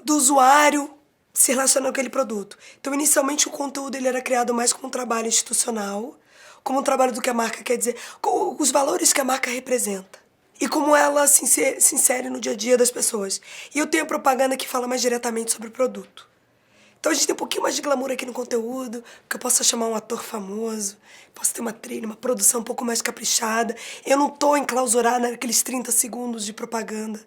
usuário se relacionando com aquele produto. Então, inicialmente, o conteúdo ele era criado mais como um trabalho institucional, como um trabalho do que a marca quer dizer, com os valores que a marca representa e como ela se insere no dia a dia das pessoas. E eu tenho a propaganda que fala mais diretamente sobre o produto. Então a gente tem um pouquinho mais de glamour aqui no conteúdo, porque eu posso chamar um ator famoso, posso ter uma trilha, uma produção um pouco mais caprichada. Eu não tô enclausurada naqueles 30 segundos de propaganda.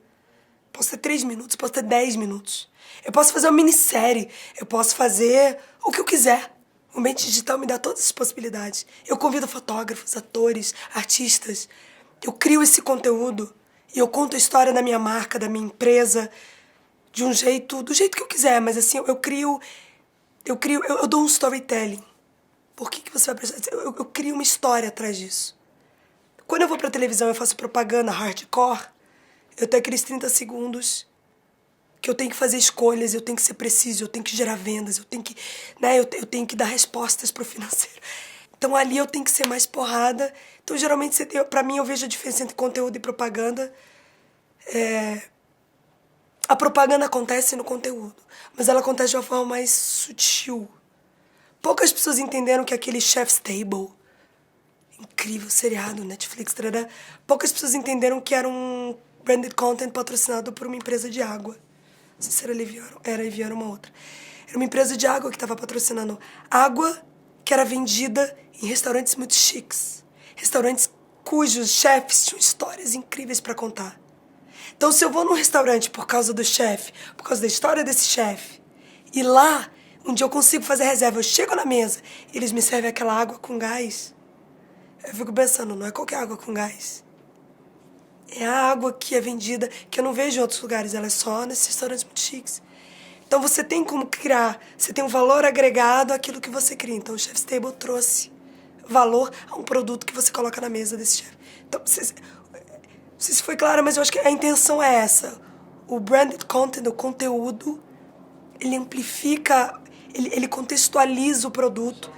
Posso ter 3 minutos, posso ter 10 minutos. Eu posso fazer uma minissérie, eu posso fazer o que eu quiser. O ambiente digital me dá todas as possibilidades. Eu convido fotógrafos, atores, artistas. Eu crio esse conteúdo e eu conto a história da minha marca, da minha empresa, de um jeito, do jeito que eu quiser, mas assim, eu dou um storytelling. Por que você vai precisar? Eu crio uma história atrás disso. Quando eu vou pra televisão e eu faço propaganda hardcore, eu tenho aqueles 30 segundos que eu tenho que fazer escolhas, eu tenho que ser preciso, eu tenho que gerar vendas, eu tenho que dar respostas pro financeiro. Então ali eu tenho que ser mais porrada. Então geralmente, pra mim, eu vejo a diferença entre conteúdo e propaganda. A propaganda acontece no conteúdo, mas ela acontece de uma forma mais sutil. Poucas pessoas entenderam que aquele Chef's Table, incrível seriado, Netflix, tarará, poucas pessoas entenderam que era um branded content patrocinado por uma empresa de água. Não sei se era Evian ou uma outra. Era uma empresa de água que estava patrocinando água que era vendida em restaurantes muito chiques. Restaurantes cujos chefes tinham histórias incríveis para contar. Então, se eu vou num restaurante por causa do chefe, por causa da história desse chefe, e lá, um dia eu consigo fazer reserva, eu chego na mesa e eles me servem aquela água com gás, eu fico pensando, não é qualquer água com gás. É a água que é vendida, que eu não vejo em outros lugares, ela é só nesses restaurantes muito chiques. Então, você tem como criar, você tem um valor agregado àquilo que você cria. Então, o Chef's Table trouxe valor a um produto que você coloca na mesa desse chefe. Então, não sei se foi claro, mas eu acho que a intenção é essa. O branded content, o conteúdo, ele amplifica, ele contextualiza o produto.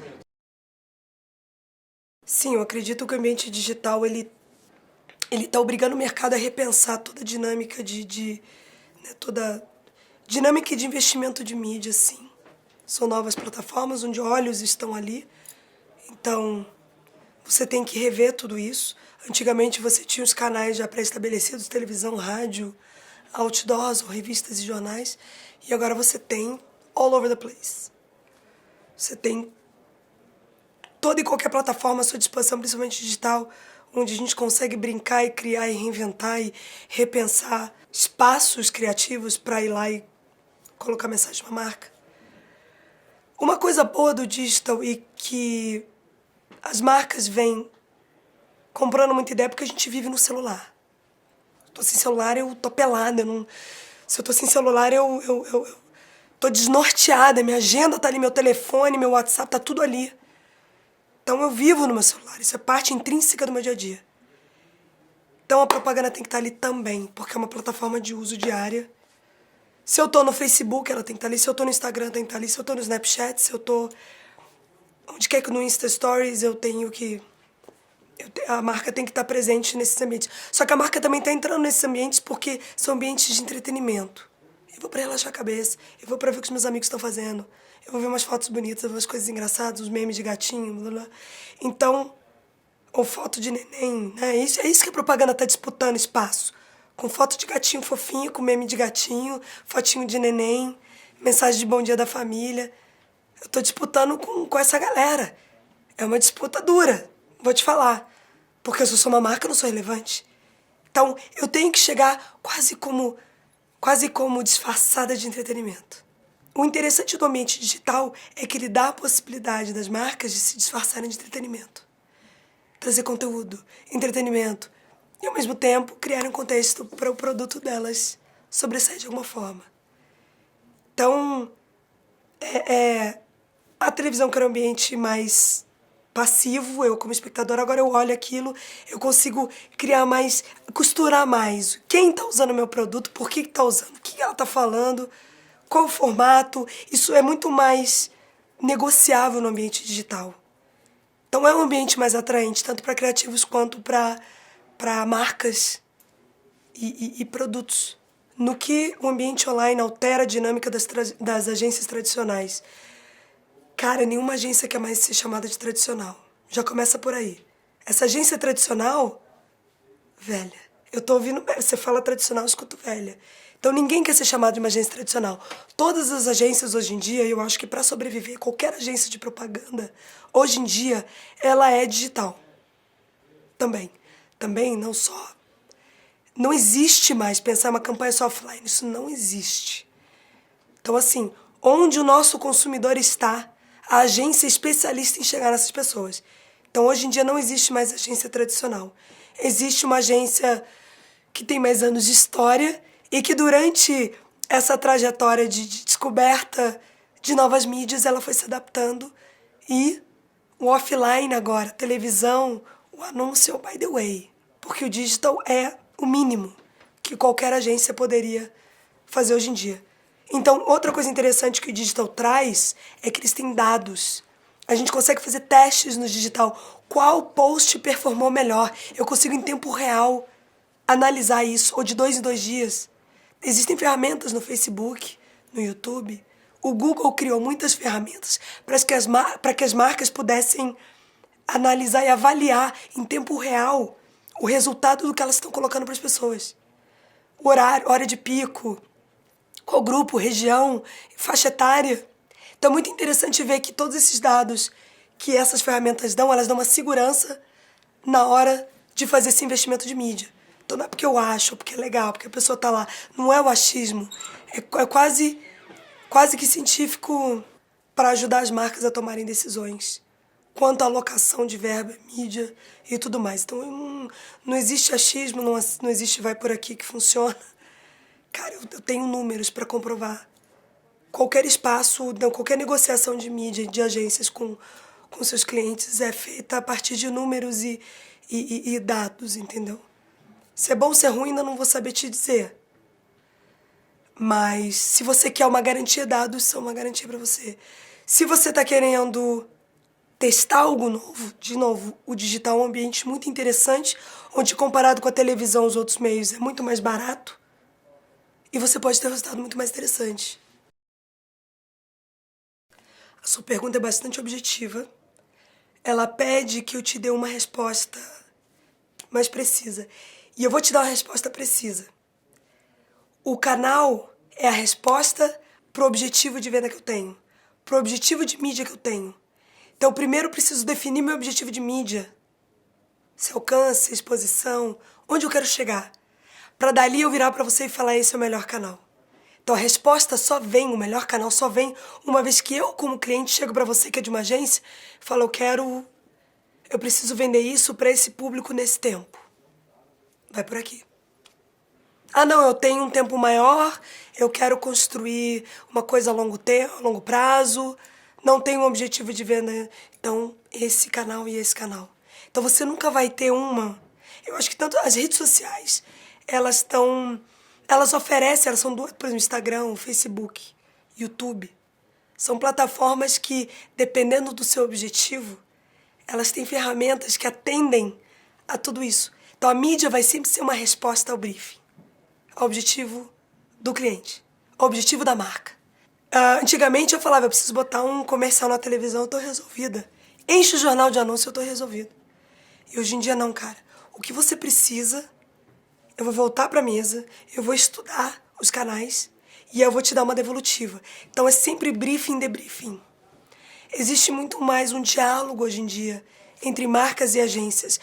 Sim, eu acredito que o ambiente digital, ele tá obrigando o mercado a repensar toda a dinâmica né, toda dinâmica de investimento de mídia, assim. São novas plataformas onde olhos estão ali. Então, você tem que rever tudo isso. Antigamente você tinha os canais já pré-estabelecidos, televisão, rádio, outdoors, ou revistas e jornais. E agora você tem all over the place. Você tem toda e qualquer plataforma à sua disposição, principalmente digital, onde a gente consegue brincar e criar e reinventar e repensar espaços criativos para ir lá e colocar mensagem de uma marca. Uma coisa boa do digital e que as marcas vêm comprando muita ideia porque a gente vive no celular. Tô sem celular, eu tô pelada. Se eu tô sem celular, eu tô desnorteada. Minha agenda tá ali, meu telefone, meu WhatsApp, tá tudo ali. Então eu vivo no meu celular. Isso é parte intrínseca do meu dia a dia. Então a propaganda tem que estar ali também, porque é uma plataforma de uso diária. Se eu tô no Facebook, ela tem que estar ali. Se eu tô no Instagram, tem que estar ali. Se eu tô no Snapchat, se eu tô onde quer que no Insta Stories, eu tenho que... A marca tem que estar presente nesses ambientes. Só que a marca também está entrando nesses ambientes porque são ambientes de entretenimento. Eu vou para relaxar a cabeça, eu vou para ver o que os meus amigos estão fazendo, eu vou ver umas fotos bonitas, eu vou ver umas coisas engraçadas, os memes de gatinho, blá, blá. Então, ou foto de neném, né? É isso que a propaganda está disputando espaço. Com foto de gatinho fofinho, com meme de gatinho, fotinho de neném, mensagem de bom dia da família. Eu tô disputando com essa galera. É uma disputa dura, vou te falar. Porque se eu sou uma marca, eu não sou relevante. Então, eu tenho que chegar quase como disfarçada de entretenimento. O interessante do ambiente digital é que ele dá a possibilidade das marcas de se disfarçarem de entretenimento. Trazer conteúdo, entretenimento. E, ao mesmo tempo, criar um contexto para o produto delas sobressair de alguma forma. Então, a televisão que era um ambiente mais passivo, eu como espectador, agora eu olho aquilo, eu consigo criar mais, costurar mais. Quem está usando o meu produto, por que está usando, o que ela está falando, qual o formato, isso é muito mais negociável no ambiente digital. Então é um ambiente mais atraente, tanto para criativos quanto para marcas e produtos. No que o ambiente online altera a dinâmica das agências tradicionais. Cara, nenhuma agência quer mais ser chamada de tradicional. Já começa por aí. Essa agência tradicional, velha. Eu tô ouvindo, você fala tradicional, eu escuto velha. Então ninguém quer ser chamado de uma agência tradicional. Todas as agências hoje em dia, eu acho que para sobreviver, qualquer agência de propaganda, hoje em dia, ela é digital. Também, não só. Não existe mais pensar uma campanha só offline. Isso não existe. Então, assim, onde o nosso consumidor está, a agência é especialista em chegar nessas pessoas. Então, hoje em dia, não existe mais agência tradicional. Existe uma agência que tem mais anos de história e que, durante essa trajetória de descoberta de novas mídias, ela foi se adaptando. E o offline agora, televisão, o anúncio é o by the way. Porque o digital é o mínimo que qualquer agência poderia fazer hoje em dia. Então, outra coisa interessante que o digital traz é que eles têm dados. A gente consegue fazer testes no digital. Qual post performou melhor? Eu consigo, em tempo real, analisar isso, ou de 2 em 2 dias. Existem ferramentas no Facebook, no YouTube. O Google criou muitas ferramentas para que as marcas pudessem analisar e avaliar em tempo real o resultado do que elas estão colocando para as pessoas. O horário, hora de pico, qual grupo, região, faixa etária. Então é muito interessante ver que todos esses dados que essas ferramentas dão, elas dão uma segurança na hora de fazer esse investimento de mídia. Então não é porque eu acho, porque é legal, porque a pessoa está lá. Não é o achismo. É quase que científico para ajudar as marcas a tomarem decisões quanto à alocação de verba, mídia e tudo mais. Então não existe achismo, não existe vai por aqui que funciona. Cara, eu tenho números para comprovar. Qualquer espaço, qualquer negociação de mídia, de agências com seus clientes é feita a partir de números e dados, entendeu? Se é bom ou se é ruim, ainda não vou saber te dizer. Mas se você quer uma garantia, dados são uma garantia para você. Se você está querendo testar algo novo, de novo, o digital é um ambiente muito interessante, onde comparado com a televisão, os outros meios, é muito mais barato. E você pode ter um resultado muito mais interessante. A sua pergunta é bastante objetiva. Ela pede que eu te dê uma resposta mais precisa. E eu vou te dar uma resposta precisa. O canal é a resposta pro objetivo de venda que eu tenho, pro objetivo de mídia que eu tenho. Então, primeiro eu preciso definir meu objetivo de mídia. Se alcance, exposição, onde eu quero chegar. Para dali eu virar para você e falar, esse é o melhor canal. Então a resposta só vem, o melhor canal só vem uma vez que eu, como cliente, chego para você que é de uma agência e falo, eu preciso vender isso para esse público nesse tempo. Vai por aqui. Ah, não, eu tenho um tempo maior, eu quero construir uma coisa a longo prazo, não tenho um objetivo de venda, então esse canal e esse canal. Então você nunca vai ter eu acho que tanto as redes sociais, elas oferecem, elas são duas, por exemplo, Instagram, Facebook, YouTube. São plataformas que, dependendo do seu objetivo, elas têm ferramentas que atendem a tudo isso. Então a mídia vai sempre ser uma resposta ao briefing, ao objetivo do cliente, ao objetivo da marca. Antigamente eu falava, eu preciso botar um comercial na televisão, eu tô resolvida. Enche o jornal de anúncio, eu tô resolvida. E hoje em dia não, cara. O que você precisa, eu vou voltar pra mesa, eu vou estudar os canais e eu vou te dar uma devolutiva. Então é sempre briefing, debriefing. Existe muito mais um diálogo hoje em dia entre marcas e agências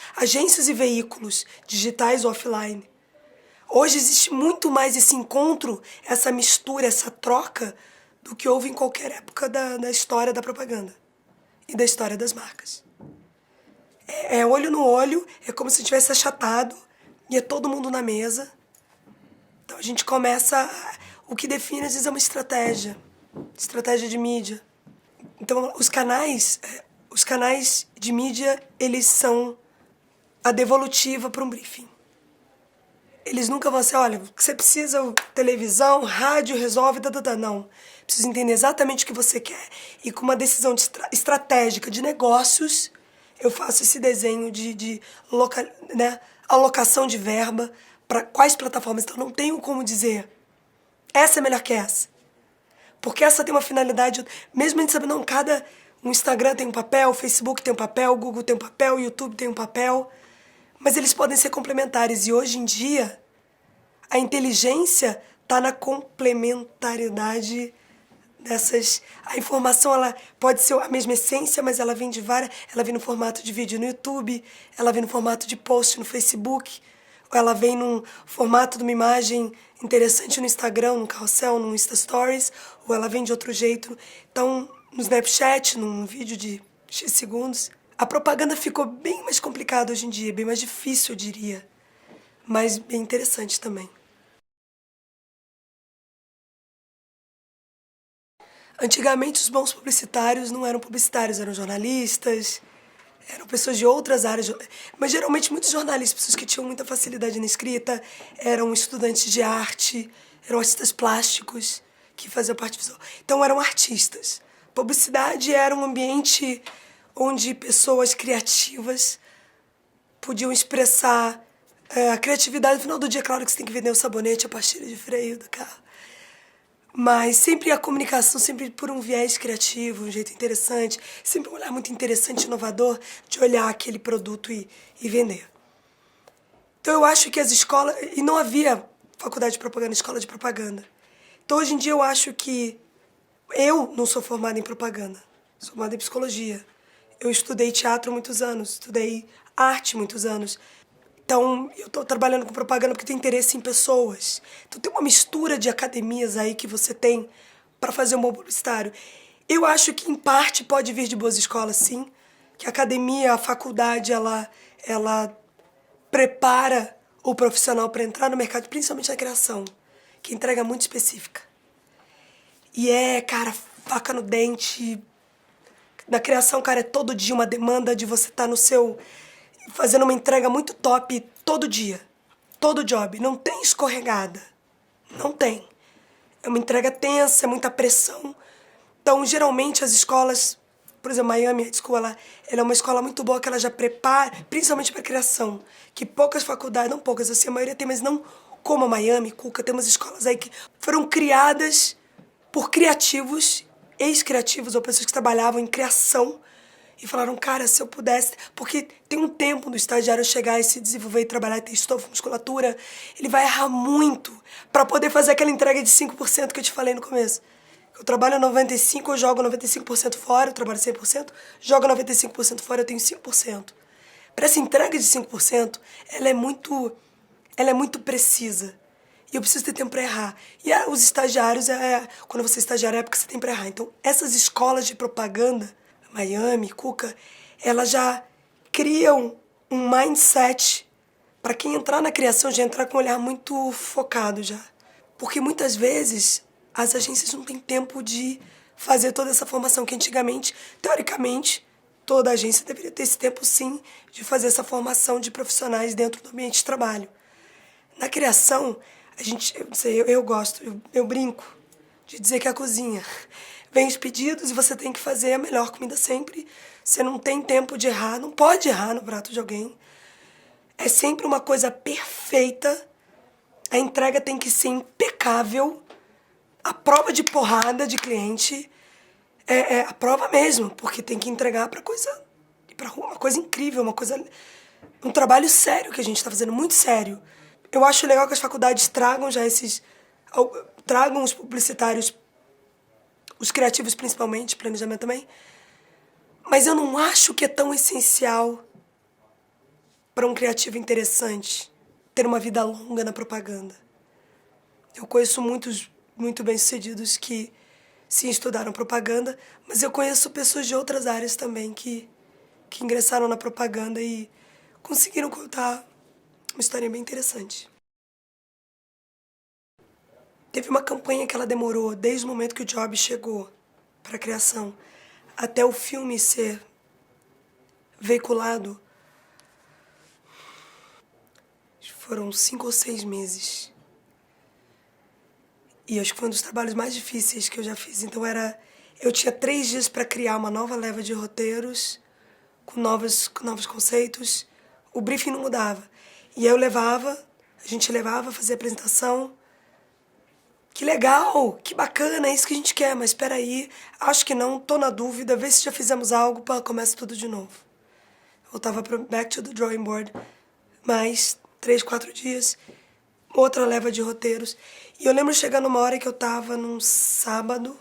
e veículos, digitais ou offline. Hoje existe muito mais esse encontro, essa mistura, essa troca, do que houve em qualquer época da história da propaganda e da história das marcas. É olho no olho, é como se tivesse achatado e é todo mundo na mesa. Então a gente começa... O que define às vezes é uma estratégia de mídia. Então os canais de mídia, eles são a devolutiva para um briefing. Eles nunca vão ser, olha, você precisa, televisão, rádio, resolve, não. Precisa entender exatamente o que você quer. E com uma decisão estratégica de negócios, eu faço esse desenho de alocação de verba para quais plataformas. Então não tenho como dizer, essa é melhor que essa. Porque essa tem uma finalidade, mesmo a gente sabe, não, o Instagram tem um papel, o Facebook tem um papel, o Google tem um papel, o YouTube tem um papel, mas eles podem ser complementares. E hoje em dia, a inteligência está na complementaridade dessas... A informação, ela pode ser a mesma essência, mas ela vem ela vem no formato de vídeo no YouTube, ela vem no formato de post no Facebook, ou ela vem no formato de uma imagem interessante no Instagram, no Carrossel, no Insta Stories, ou ela vem de outro jeito. Então, no Snapchat, num vídeo de X segundos. A propaganda ficou bem mais complicada hoje em dia, bem mais difícil, eu diria. Mas bem interessante também. Antigamente, os bons publicitários não eram publicitários, eram jornalistas, eram pessoas de outras áreas. Mas, geralmente, muitos jornalistas, pessoas que tinham muita facilidade na escrita, eram estudantes de arte, eram artistas plásticos que faziam parte visual. Então, eram artistas. Publicidade era um ambiente onde pessoas criativas podiam expressar a criatividade. No final do dia, claro que você tem que vender o sabonete, a pastilha de freio do carro. Mas sempre a comunicação, sempre por um viés criativo, um jeito interessante, sempre um olhar muito interessante, inovador, de olhar aquele produto e vender. Então eu acho que as escolas... E não havia faculdade de propaganda, escola de propaganda. Então hoje em dia eu acho que... Eu não sou formada em propaganda, sou formada em psicologia. Eu estudei teatro muitos anos, estudei arte muitos anos. Então, eu estou trabalhando com propaganda porque tenho interesse em pessoas. Então, tem uma mistura de academias aí que você tem para fazer um bom publicitário. Eu acho que, em parte, pode vir de boas escolas, sim. Que a academia, a faculdade, ela prepara o profissional para entrar no mercado, principalmente na criação, que entrega muito específica. E cara, faca no dente. Na criação, cara, é todo dia uma demanda de você estar no seu... fazendo uma entrega muito top todo dia. Todo job. Não tem escorregada. Não tem. É uma entrega tensa, é muita pressão. Então, geralmente, as escolas... Por exemplo, Miami High School, ela é uma escola muito boa que ela já prepara, principalmente para criação. Que poucas faculdades, não poucas, assim, a maioria tem, mas não como a Miami, Cuca, tem umas escolas aí que foram criadas por criativos, ex-criativos ou pessoas que trabalhavam em criação e falaram, cara, se eu pudesse... Porque tem um tempo do estagiário chegar e se desenvolver e trabalhar e ter estofo, musculatura, ele vai errar muito para poder fazer aquela entrega de 5% que eu te falei no começo. Eu trabalho 95%, eu jogo 95% fora, eu trabalho 100%, jogo 95% fora, eu tenho 5%. Para essa entrega de 5%, ela é muito precisa. E eu preciso ter tempo para errar. E os estagiários, quando você é estagiário, é porque você tem para errar. Então, essas escolas de propaganda, Miami, Cuca, elas já criam um mindset para quem entrar na criação, já entrar com um olhar muito focado já. Porque muitas vezes as agências não têm tempo de fazer toda essa formação, que antigamente, teoricamente, toda agência deveria ter esse tempo sim de fazer essa formação de profissionais dentro do ambiente de trabalho. Na criação, eu gosto, eu brinco de dizer que é a cozinha. Vem os pedidos e você tem que fazer a melhor comida sempre. Você não tem tempo de errar, não pode errar no prato de alguém. É sempre uma coisa perfeita. A entrega tem que ser impecável. A prova de porrada de cliente é a prova mesmo, porque tem que entregar para rua, uma coisa incrível, um trabalho sério que a gente está fazendo, muito sério. Eu acho legal que as faculdades tragam os publicitários, os criativos principalmente, planejamento também, mas eu não acho que é tão essencial para um criativo interessante ter uma vida longa na propaganda. Eu conheço muitos muito bem-sucedidos que sim estudaram propaganda, mas eu conheço pessoas de outras áreas também que ingressaram na propaganda e conseguiram contar uma história bem interessante. Teve uma campanha que ela demorou desde o momento que o job chegou para a criação até o filme ser veiculado. Foram 5 ou 6 meses. E acho que foi um dos trabalhos mais difíceis que eu já fiz. Então eu tinha 3 dias para criar uma nova leva de roteiros com novos conceitos. O briefing não mudava. E aí a gente levava, fazia apresentação. Que legal, que bacana, é isso que a gente quer, mas espera aí, acho que não, tô na dúvida, vê se já fizemos algo, pá, começa tudo de novo. Eu voltava para back to the drawing board, mais 3, 4 dias, outra leva de roteiros. E eu lembro chegando uma hora que eu tava num sábado,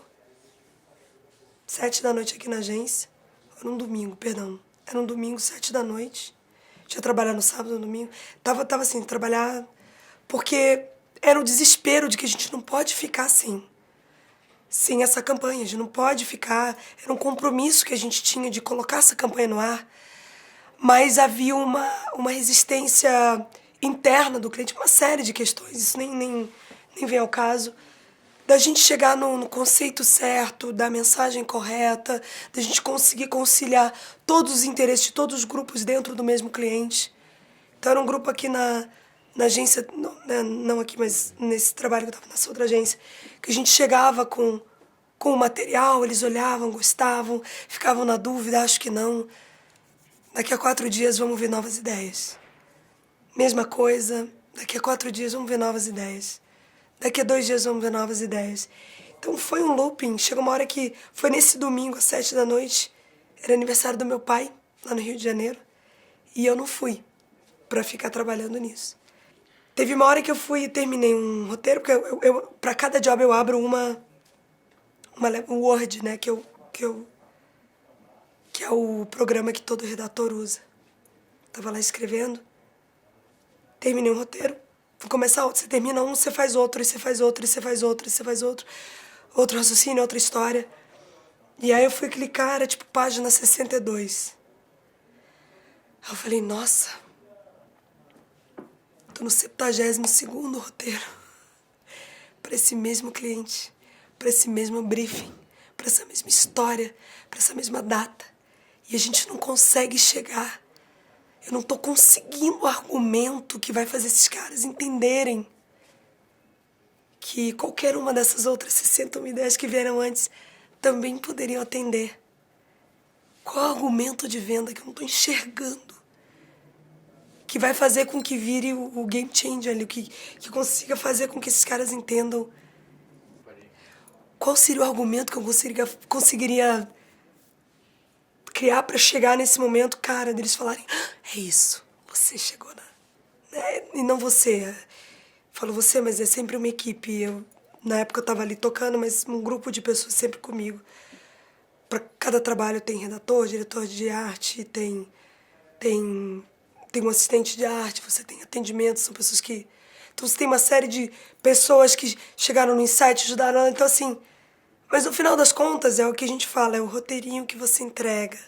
7 da noite aqui na agência, ou num domingo, perdão, era um domingo, 7 da noite, tinha trabalhado no sábado, no domingo, tava assim, trabalhar, porque era o desespero de que a gente não pode ficar assim, sem essa campanha, a gente não pode ficar, era um compromisso que a gente tinha de colocar essa campanha no ar, mas havia uma resistência interna do cliente, uma série de questões, isso nem vem ao caso, da gente chegar no conceito certo, da mensagem correta, da gente conseguir conciliar todos os interesses de todos os grupos dentro do mesmo cliente. Então era um grupo aqui na agência, não aqui, mas nesse trabalho que eu estava nessa outra agência, que a gente chegava com com o material, eles olhavam, gostavam, ficavam na dúvida, acho que não. Daqui a 4 dias vamos ver novas ideias. Mesma coisa, daqui a 4 dias vamos ver novas ideias. Daqui a 2 dias vamos ver novas ideias. Então foi um looping. Chegou uma hora que foi nesse domingo, às 7 da noite, era aniversário do meu pai, lá no Rio de Janeiro, e eu não fui pra ficar trabalhando nisso. Teve uma hora que eu fui e terminei um roteiro, porque pra cada job eu abro um Word, né, que é o programa que todo redator usa. Tava lá escrevendo, terminei um roteiro, vou começar outro. Você termina um, você faz outro, e você faz outro, e você faz outro, e você faz outro. Outro raciocínio, outra história. E aí eu fui clicar, era tipo página 62. Aí eu falei, nossa, tô no 72º roteiro. Para esse mesmo cliente, para esse mesmo briefing, para essa mesma história, para essa mesma data. E a gente não consegue chegar. Eu não tô conseguindo o argumento que vai fazer esses caras entenderem que qualquer uma dessas outras 61 ideias que vieram antes também poderiam atender. Qual o argumento de venda que eu não estou enxergando? Que vai fazer com que vire o game changer ali, que consiga fazer com que esses caras entendam. Qual seria o argumento que eu conseguiria criar para chegar nesse momento, cara, deles falarem, é isso, você chegou e não você. Falo você, mas é sempre uma equipe. Na época eu estava ali tocando, mas um grupo de pessoas sempre comigo. Para cada trabalho tem redator, diretor de arte, tem um assistente de arte, você tem atendimento, são pessoas que... Então você tem uma série de pessoas que chegaram no insight, ajudaram. Então assim, mas no final das contas é o que a gente fala, é o roteirinho que você entrega,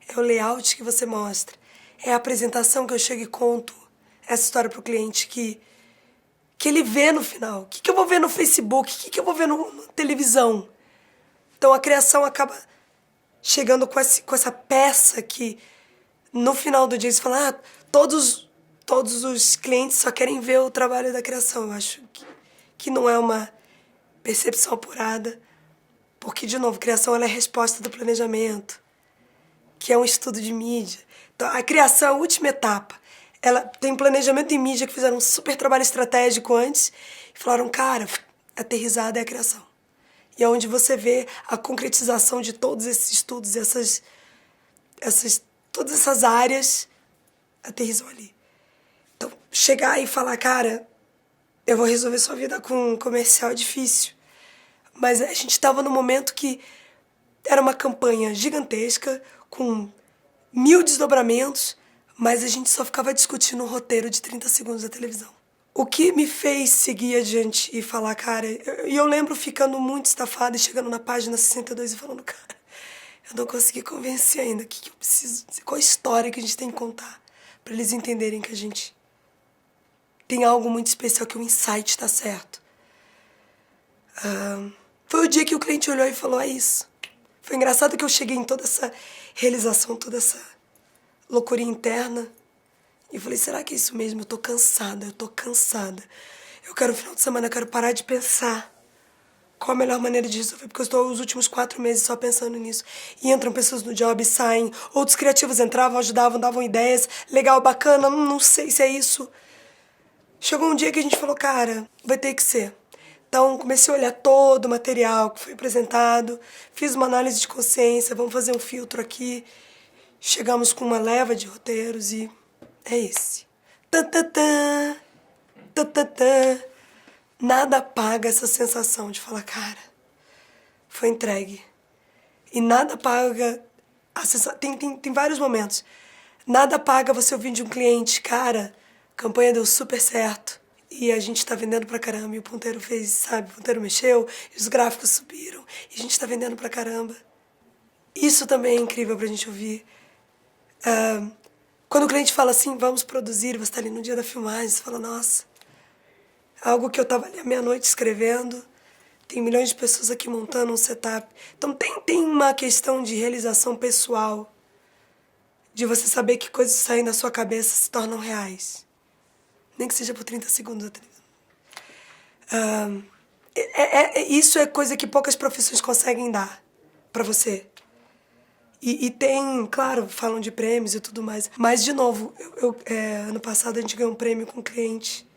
é o layout que você mostra, é a apresentação que eu chego e conto essa história pro cliente que ele vê no final. O que eu vou ver no Facebook? O que eu vou ver na televisão? Então a criação acaba chegando com essa peça que no final do dia você fala, todos os clientes só querem ver o trabalho da criação. Eu acho que não é uma percepção apurada, porque, de novo, criação ela é a resposta do planejamento, que é um estudo de mídia. Então, a criação é a última etapa. Ela tem planejamento e mídia que fizeram um super trabalho estratégico antes e falaram, cara, aterrissada é a criação. E é onde você vê a concretização de todos esses estudos, todas essas áreas aterrissam ali. Então, chegar e falar, cara, eu vou resolver sua vida com um comercial é difícil. Mas a gente estava num momento que era uma campanha gigantesca, com 1000 desdobramentos, mas a gente só ficava discutindo um roteiro de 30 segundos da televisão. O que me fez seguir adiante e falar, cara... E eu lembro ficando muito estafada e chegando na página 62 e falando, cara, eu não consegui convencer ainda. O que eu preciso dizer? Qual a história que a gente tem que contar? Para eles entenderem que a gente tem algo muito especial, que o insight está certo. Foi o dia que o cliente olhou e falou, é isso. Foi engraçado que eu cheguei em toda essa realização, toda essa loucura interna. E eu falei, será que é isso mesmo? Eu tô cansada. Eu quero, no final de semana, eu quero parar de pensar qual a melhor maneira de resolver, porque eu estou os últimos 4 meses só pensando nisso. E entram pessoas no job, saem, outros criativos entravam, ajudavam, davam ideias, legal, bacana, não sei se é isso. Chegou um dia que a gente falou, cara, vai ter que ser. Então, comecei a olhar todo o material que foi apresentado, fiz uma análise de consciência, vamos fazer um filtro aqui. Chegamos com uma leva de roteiros e é esse. Tã-tã-tã, tã-tã-tã. Nada apaga essa sensação de falar, cara, foi entregue. E nada apaga a sensação... Tem vários momentos. Nada apaga você ouvir de um cliente, cara, a campanha deu super certo. E a gente tá vendendo pra caramba. E o ponteiro fez, sabe, o ponteiro mexeu, e os gráficos subiram. E a gente tá vendendo pra caramba. Isso também é incrível pra gente ouvir. Quando o cliente fala assim, vamos produzir, você tá ali no dia da filmagem, você fala, nossa, algo que eu tava ali à meia-noite escrevendo, tem milhões de pessoas aqui montando um setup. Então tem uma questão de realização pessoal, de você saber que coisas saem da sua cabeça se tornam reais. Nem que seja por 30 segundos. Isso é coisa que poucas profissões conseguem dar pra você. E tem, claro, falam de prêmios e tudo mais. Mas, de novo, ano passado a gente ganhou um prêmio com um cliente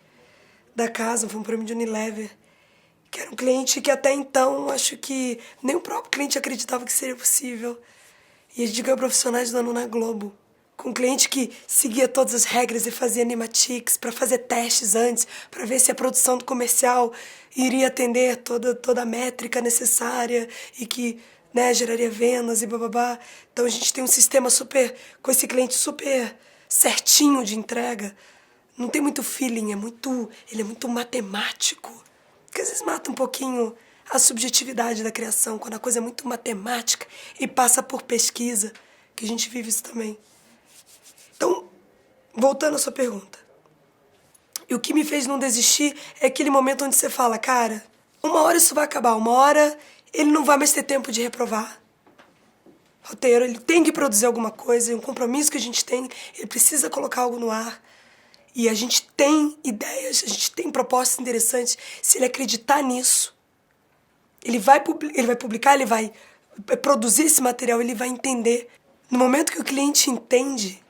da casa, foi um prêmio de Unilever, que era um cliente que até então acho que nem o próprio cliente acreditava que seria possível. E a gente ganhou profissionais do ano na Globo. Com um cliente que seguia todas as regras e fazia animatics para fazer testes antes, para ver se a produção do comercial iria atender toda a métrica necessária e que, né, geraria vendas e bababá. Então a gente tem um sistema super, com esse cliente super certinho de entrega. Não tem muito feeling, ele é muito matemático. Que às vezes mata um pouquinho a subjetividade da criação, quando a coisa é muito matemática e passa por pesquisa, que a gente vive isso também. Então, voltando à sua pergunta. E o que me fez não desistir é aquele momento onde você fala, cara, uma hora isso vai acabar, uma hora ele não vai mais ter tempo de reprovar. O roteiro, ele tem que produzir alguma coisa, é um compromisso que a gente tem, ele precisa colocar algo no ar. E a gente tem ideias, a gente tem propostas interessantes. Se ele acreditar nisso, ele vai publicar, ele vai produzir esse material, ele vai entender. No momento que o cliente entende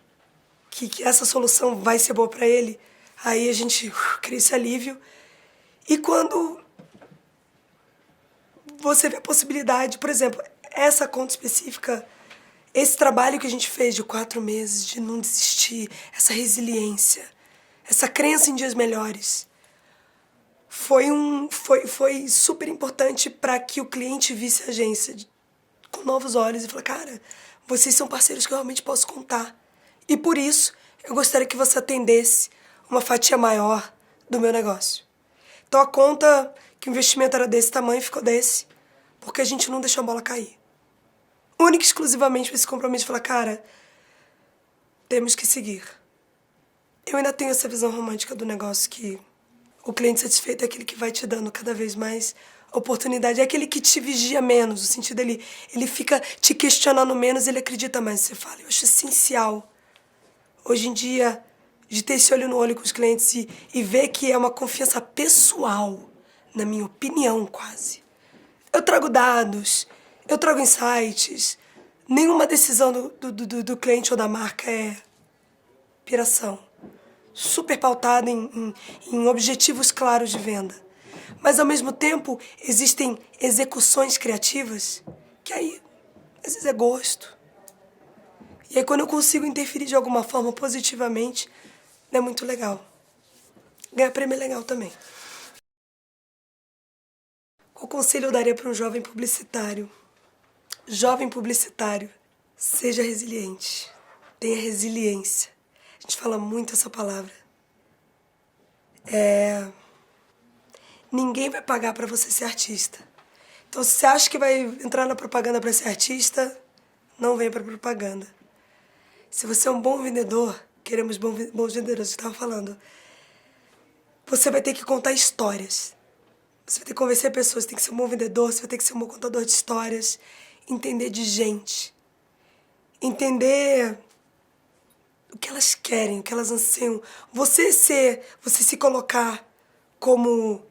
que essa solução vai ser boa para ele, aí a gente cria esse alívio. E quando você vê a possibilidade, por exemplo, essa conta específica, esse trabalho que a gente fez de 4 meses, de não desistir, essa resiliência, essa crença em dias melhores, foi super importante para que o cliente visse a agência com novos olhos e falar, cara, vocês são parceiros que eu realmente posso contar. E por isso, eu gostaria que você atendesse uma fatia maior do meu negócio. Então a conta, que o investimento era desse tamanho, ficou desse, porque a gente não deixou a bola cair. Única e exclusivamente para esse compromisso de falar, cara, temos que seguir. Eu ainda tenho essa visão romântica do negócio que o cliente satisfeito é aquele que vai te dando cada vez mais oportunidade. É aquele que te vigia menos, no sentido dele, ele fica te questionando menos, ele acredita mais no que você fala. Eu acho essencial, hoje em dia, de ter esse olho no olho com os clientes e ver que é uma confiança pessoal, na minha opinião, quase. Eu trago dados, eu trago insights. Nenhuma decisão do cliente ou da marca é piração. Super pautada em objetivos claros de venda. Mas, ao mesmo tempo, existem execuções criativas que aí, às vezes, é gosto. E aí, quando eu consigo interferir de alguma forma positivamente, é muito legal. Ganhar prêmio é legal também. Qual conselho eu daria para um jovem publicitário? Jovem publicitário, seja resiliente. Tenha resiliência. A gente fala muito essa palavra. Ninguém vai pagar para você ser artista. Então, se você acha que vai entrar na propaganda para ser artista, não venha para propaganda. Se você é um bom vendedor, queremos bons vendedores, eu estava falando, você vai ter que contar histórias. Você vai ter que convencer pessoas, você tem que ser um bom vendedor, você vai ter que ser um bom contador de histórias, entender de gente, entender o que elas querem, o que elas anseiam. Você se colocar como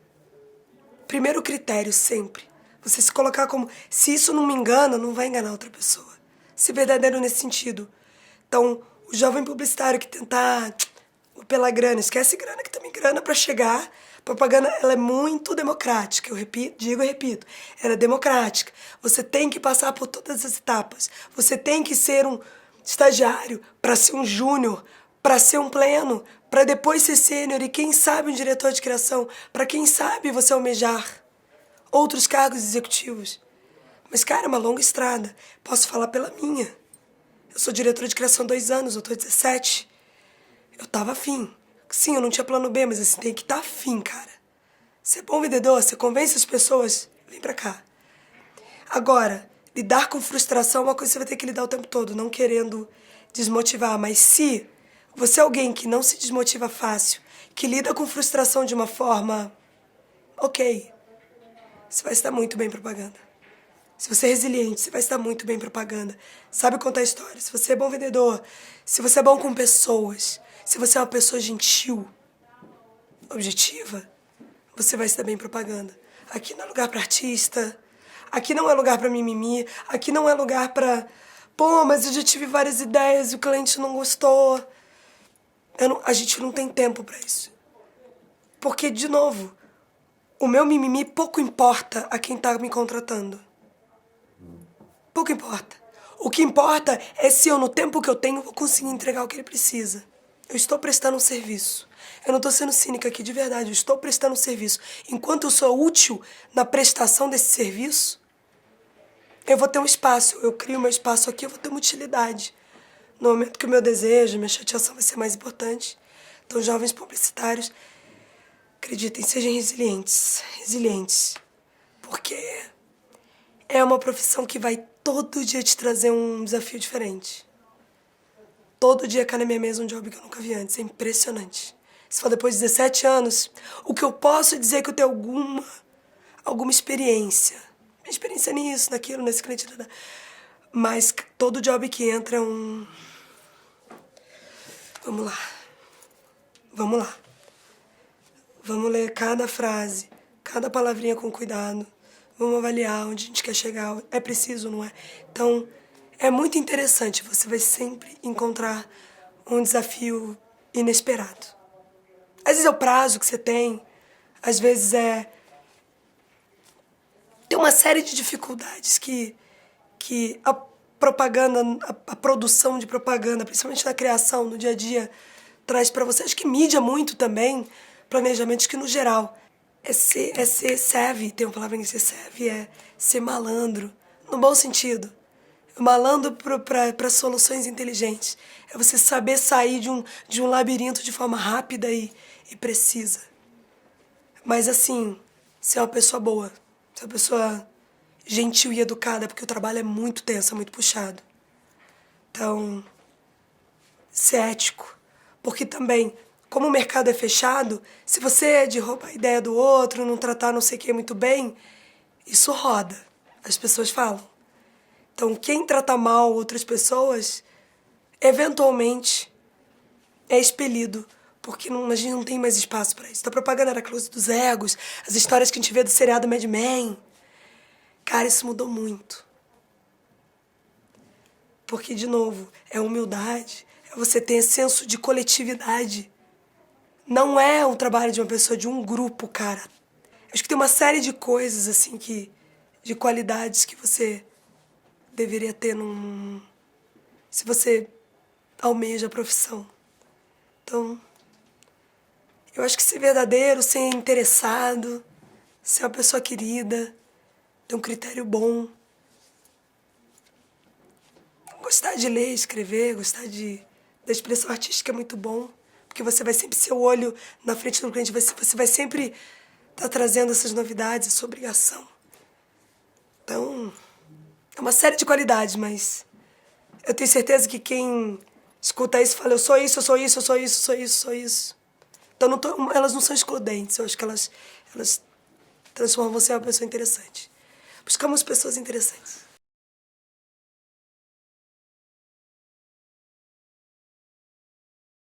primeiro critério sempre. Você se colocar como, se isso não me engana, não vai enganar outra pessoa. Ser verdadeiro nesse sentido. Então, o jovem publicitário que tentar pela grana, esquece grana, que também grana para chegar. A propaganda, ela é muito democrática, eu repito, digo e repito, ela é democrática. Você tem que passar por todas as etapas. Você tem que ser um estagiário, para ser um júnior, para ser um pleno, para depois ser sênior e quem sabe um diretor de criação, para quem sabe você almejar outros cargos executivos. Mas, cara, é uma longa estrada. Posso falar pela minha. Eu sou diretora de criação há 2 anos, eu tô 17. Eu tava afim. Sim, eu não tinha plano B, mas assim, tem que estar afim, cara. Você é bom vendedor, você convence as pessoas, vem pra cá. Agora, lidar com frustração é uma coisa que você vai ter que lidar o tempo todo, não querendo desmotivar. Mas se você é alguém que não se desmotiva fácil, que lida com frustração de uma forma, ok, você vai estar muito bem em propaganda. Se você é resiliente, você vai estar muito bem em propaganda. Sabe contar histórias. Se você é bom vendedor, se você é bom com pessoas, se você é uma pessoa gentil, objetiva, você vai estar bem em propaganda. aqui não é lugar para artista, aqui não é lugar para mimimi, aqui não é lugar para... Pô, mas eu já tive várias ideias e o cliente não gostou. A gente não tem tempo para isso. Porque, de novo, o meu mimimi pouco importa a quem tá me contratando. Pouco importa. O que importa é se eu, no tempo que eu tenho, vou conseguir entregar o que ele precisa. Eu estou prestando um serviço. Eu não estou sendo cínica aqui, de verdade. Eu estou prestando um serviço. Enquanto eu sou útil na prestação desse serviço, eu vou ter um espaço. Eu crio meu espaço aqui, eu vou ter uma utilidade. No momento que o meu desejo, minha chateação vai ser mais importante. Então, jovens publicitários, acreditem, sejam resilientes. Resilientes. Porque é uma profissão que vai todo dia te trazer um desafio diferente. Todo dia cai na minha mesa um job que eu nunca vi antes. É impressionante. Se for depois de 17 anos, o que eu posso dizer é que eu tenho alguma experiência. Minha experiência nisso, naquilo, nesse cliente. Mas todo job que entra é um... Vamos lá. Vamos lá. Vamos ler cada frase, cada palavrinha com cuidado. Vamos avaliar onde a gente quer chegar. É preciso, não é? Então, é muito interessante. Você vai sempre encontrar um desafio inesperado. Às vezes é o prazo que você tem. Às vezes tem uma série de dificuldades que a propaganda, a produção de propaganda, principalmente na criação, no dia a dia, traz para você. Acho que mídia muito também, planejamentos que, no geral, é ser savvy, tem uma palavra em ser savvy, é ser malandro, no bom sentido. Malandro para soluções inteligentes. É você saber sair de um labirinto de forma rápida e precisa. Mas assim, ser uma pessoa boa, ser uma pessoa gentil e educada, porque o trabalho é muito tenso, é muito puxado. Então, ser ético. Porque também, como o mercado é fechado, se você é de roubar a ideia do outro, não tratar não sei o que muito bem, isso roda. As pessoas falam. Então, quem trata mal outras pessoas, eventualmente, é expelido. Porque a gente não tem mais espaço para isso. A propaganda era a close dos egos, as histórias que a gente vê do seriado Mad Men. Cara, isso mudou muito. Porque, de novo, é humildade, é você ter senso de coletividade. Não é um trabalho de uma pessoa, de um grupo, cara. Acho que tem uma série de coisas, assim, de qualidades que você deveria ter se você almeja a profissão. Então, eu acho que ser verdadeiro, ser interessado, ser uma pessoa querida, ter um critério bom, gostar de ler, escrever, gostar da expressão artística é muito bom, porque você vai sempre ser o olho na frente do cliente, você vai sempre estar trazendo essas novidades, a sua obrigação. Então, é uma série de qualidades, mas eu tenho certeza que quem escuta isso fala, eu sou isso, eu sou isso, eu sou isso, eu sou isso, eu sou isso. Então, elas não são excludentes, eu acho que elas transformam você em uma pessoa interessante. Buscamos pessoas interessantes.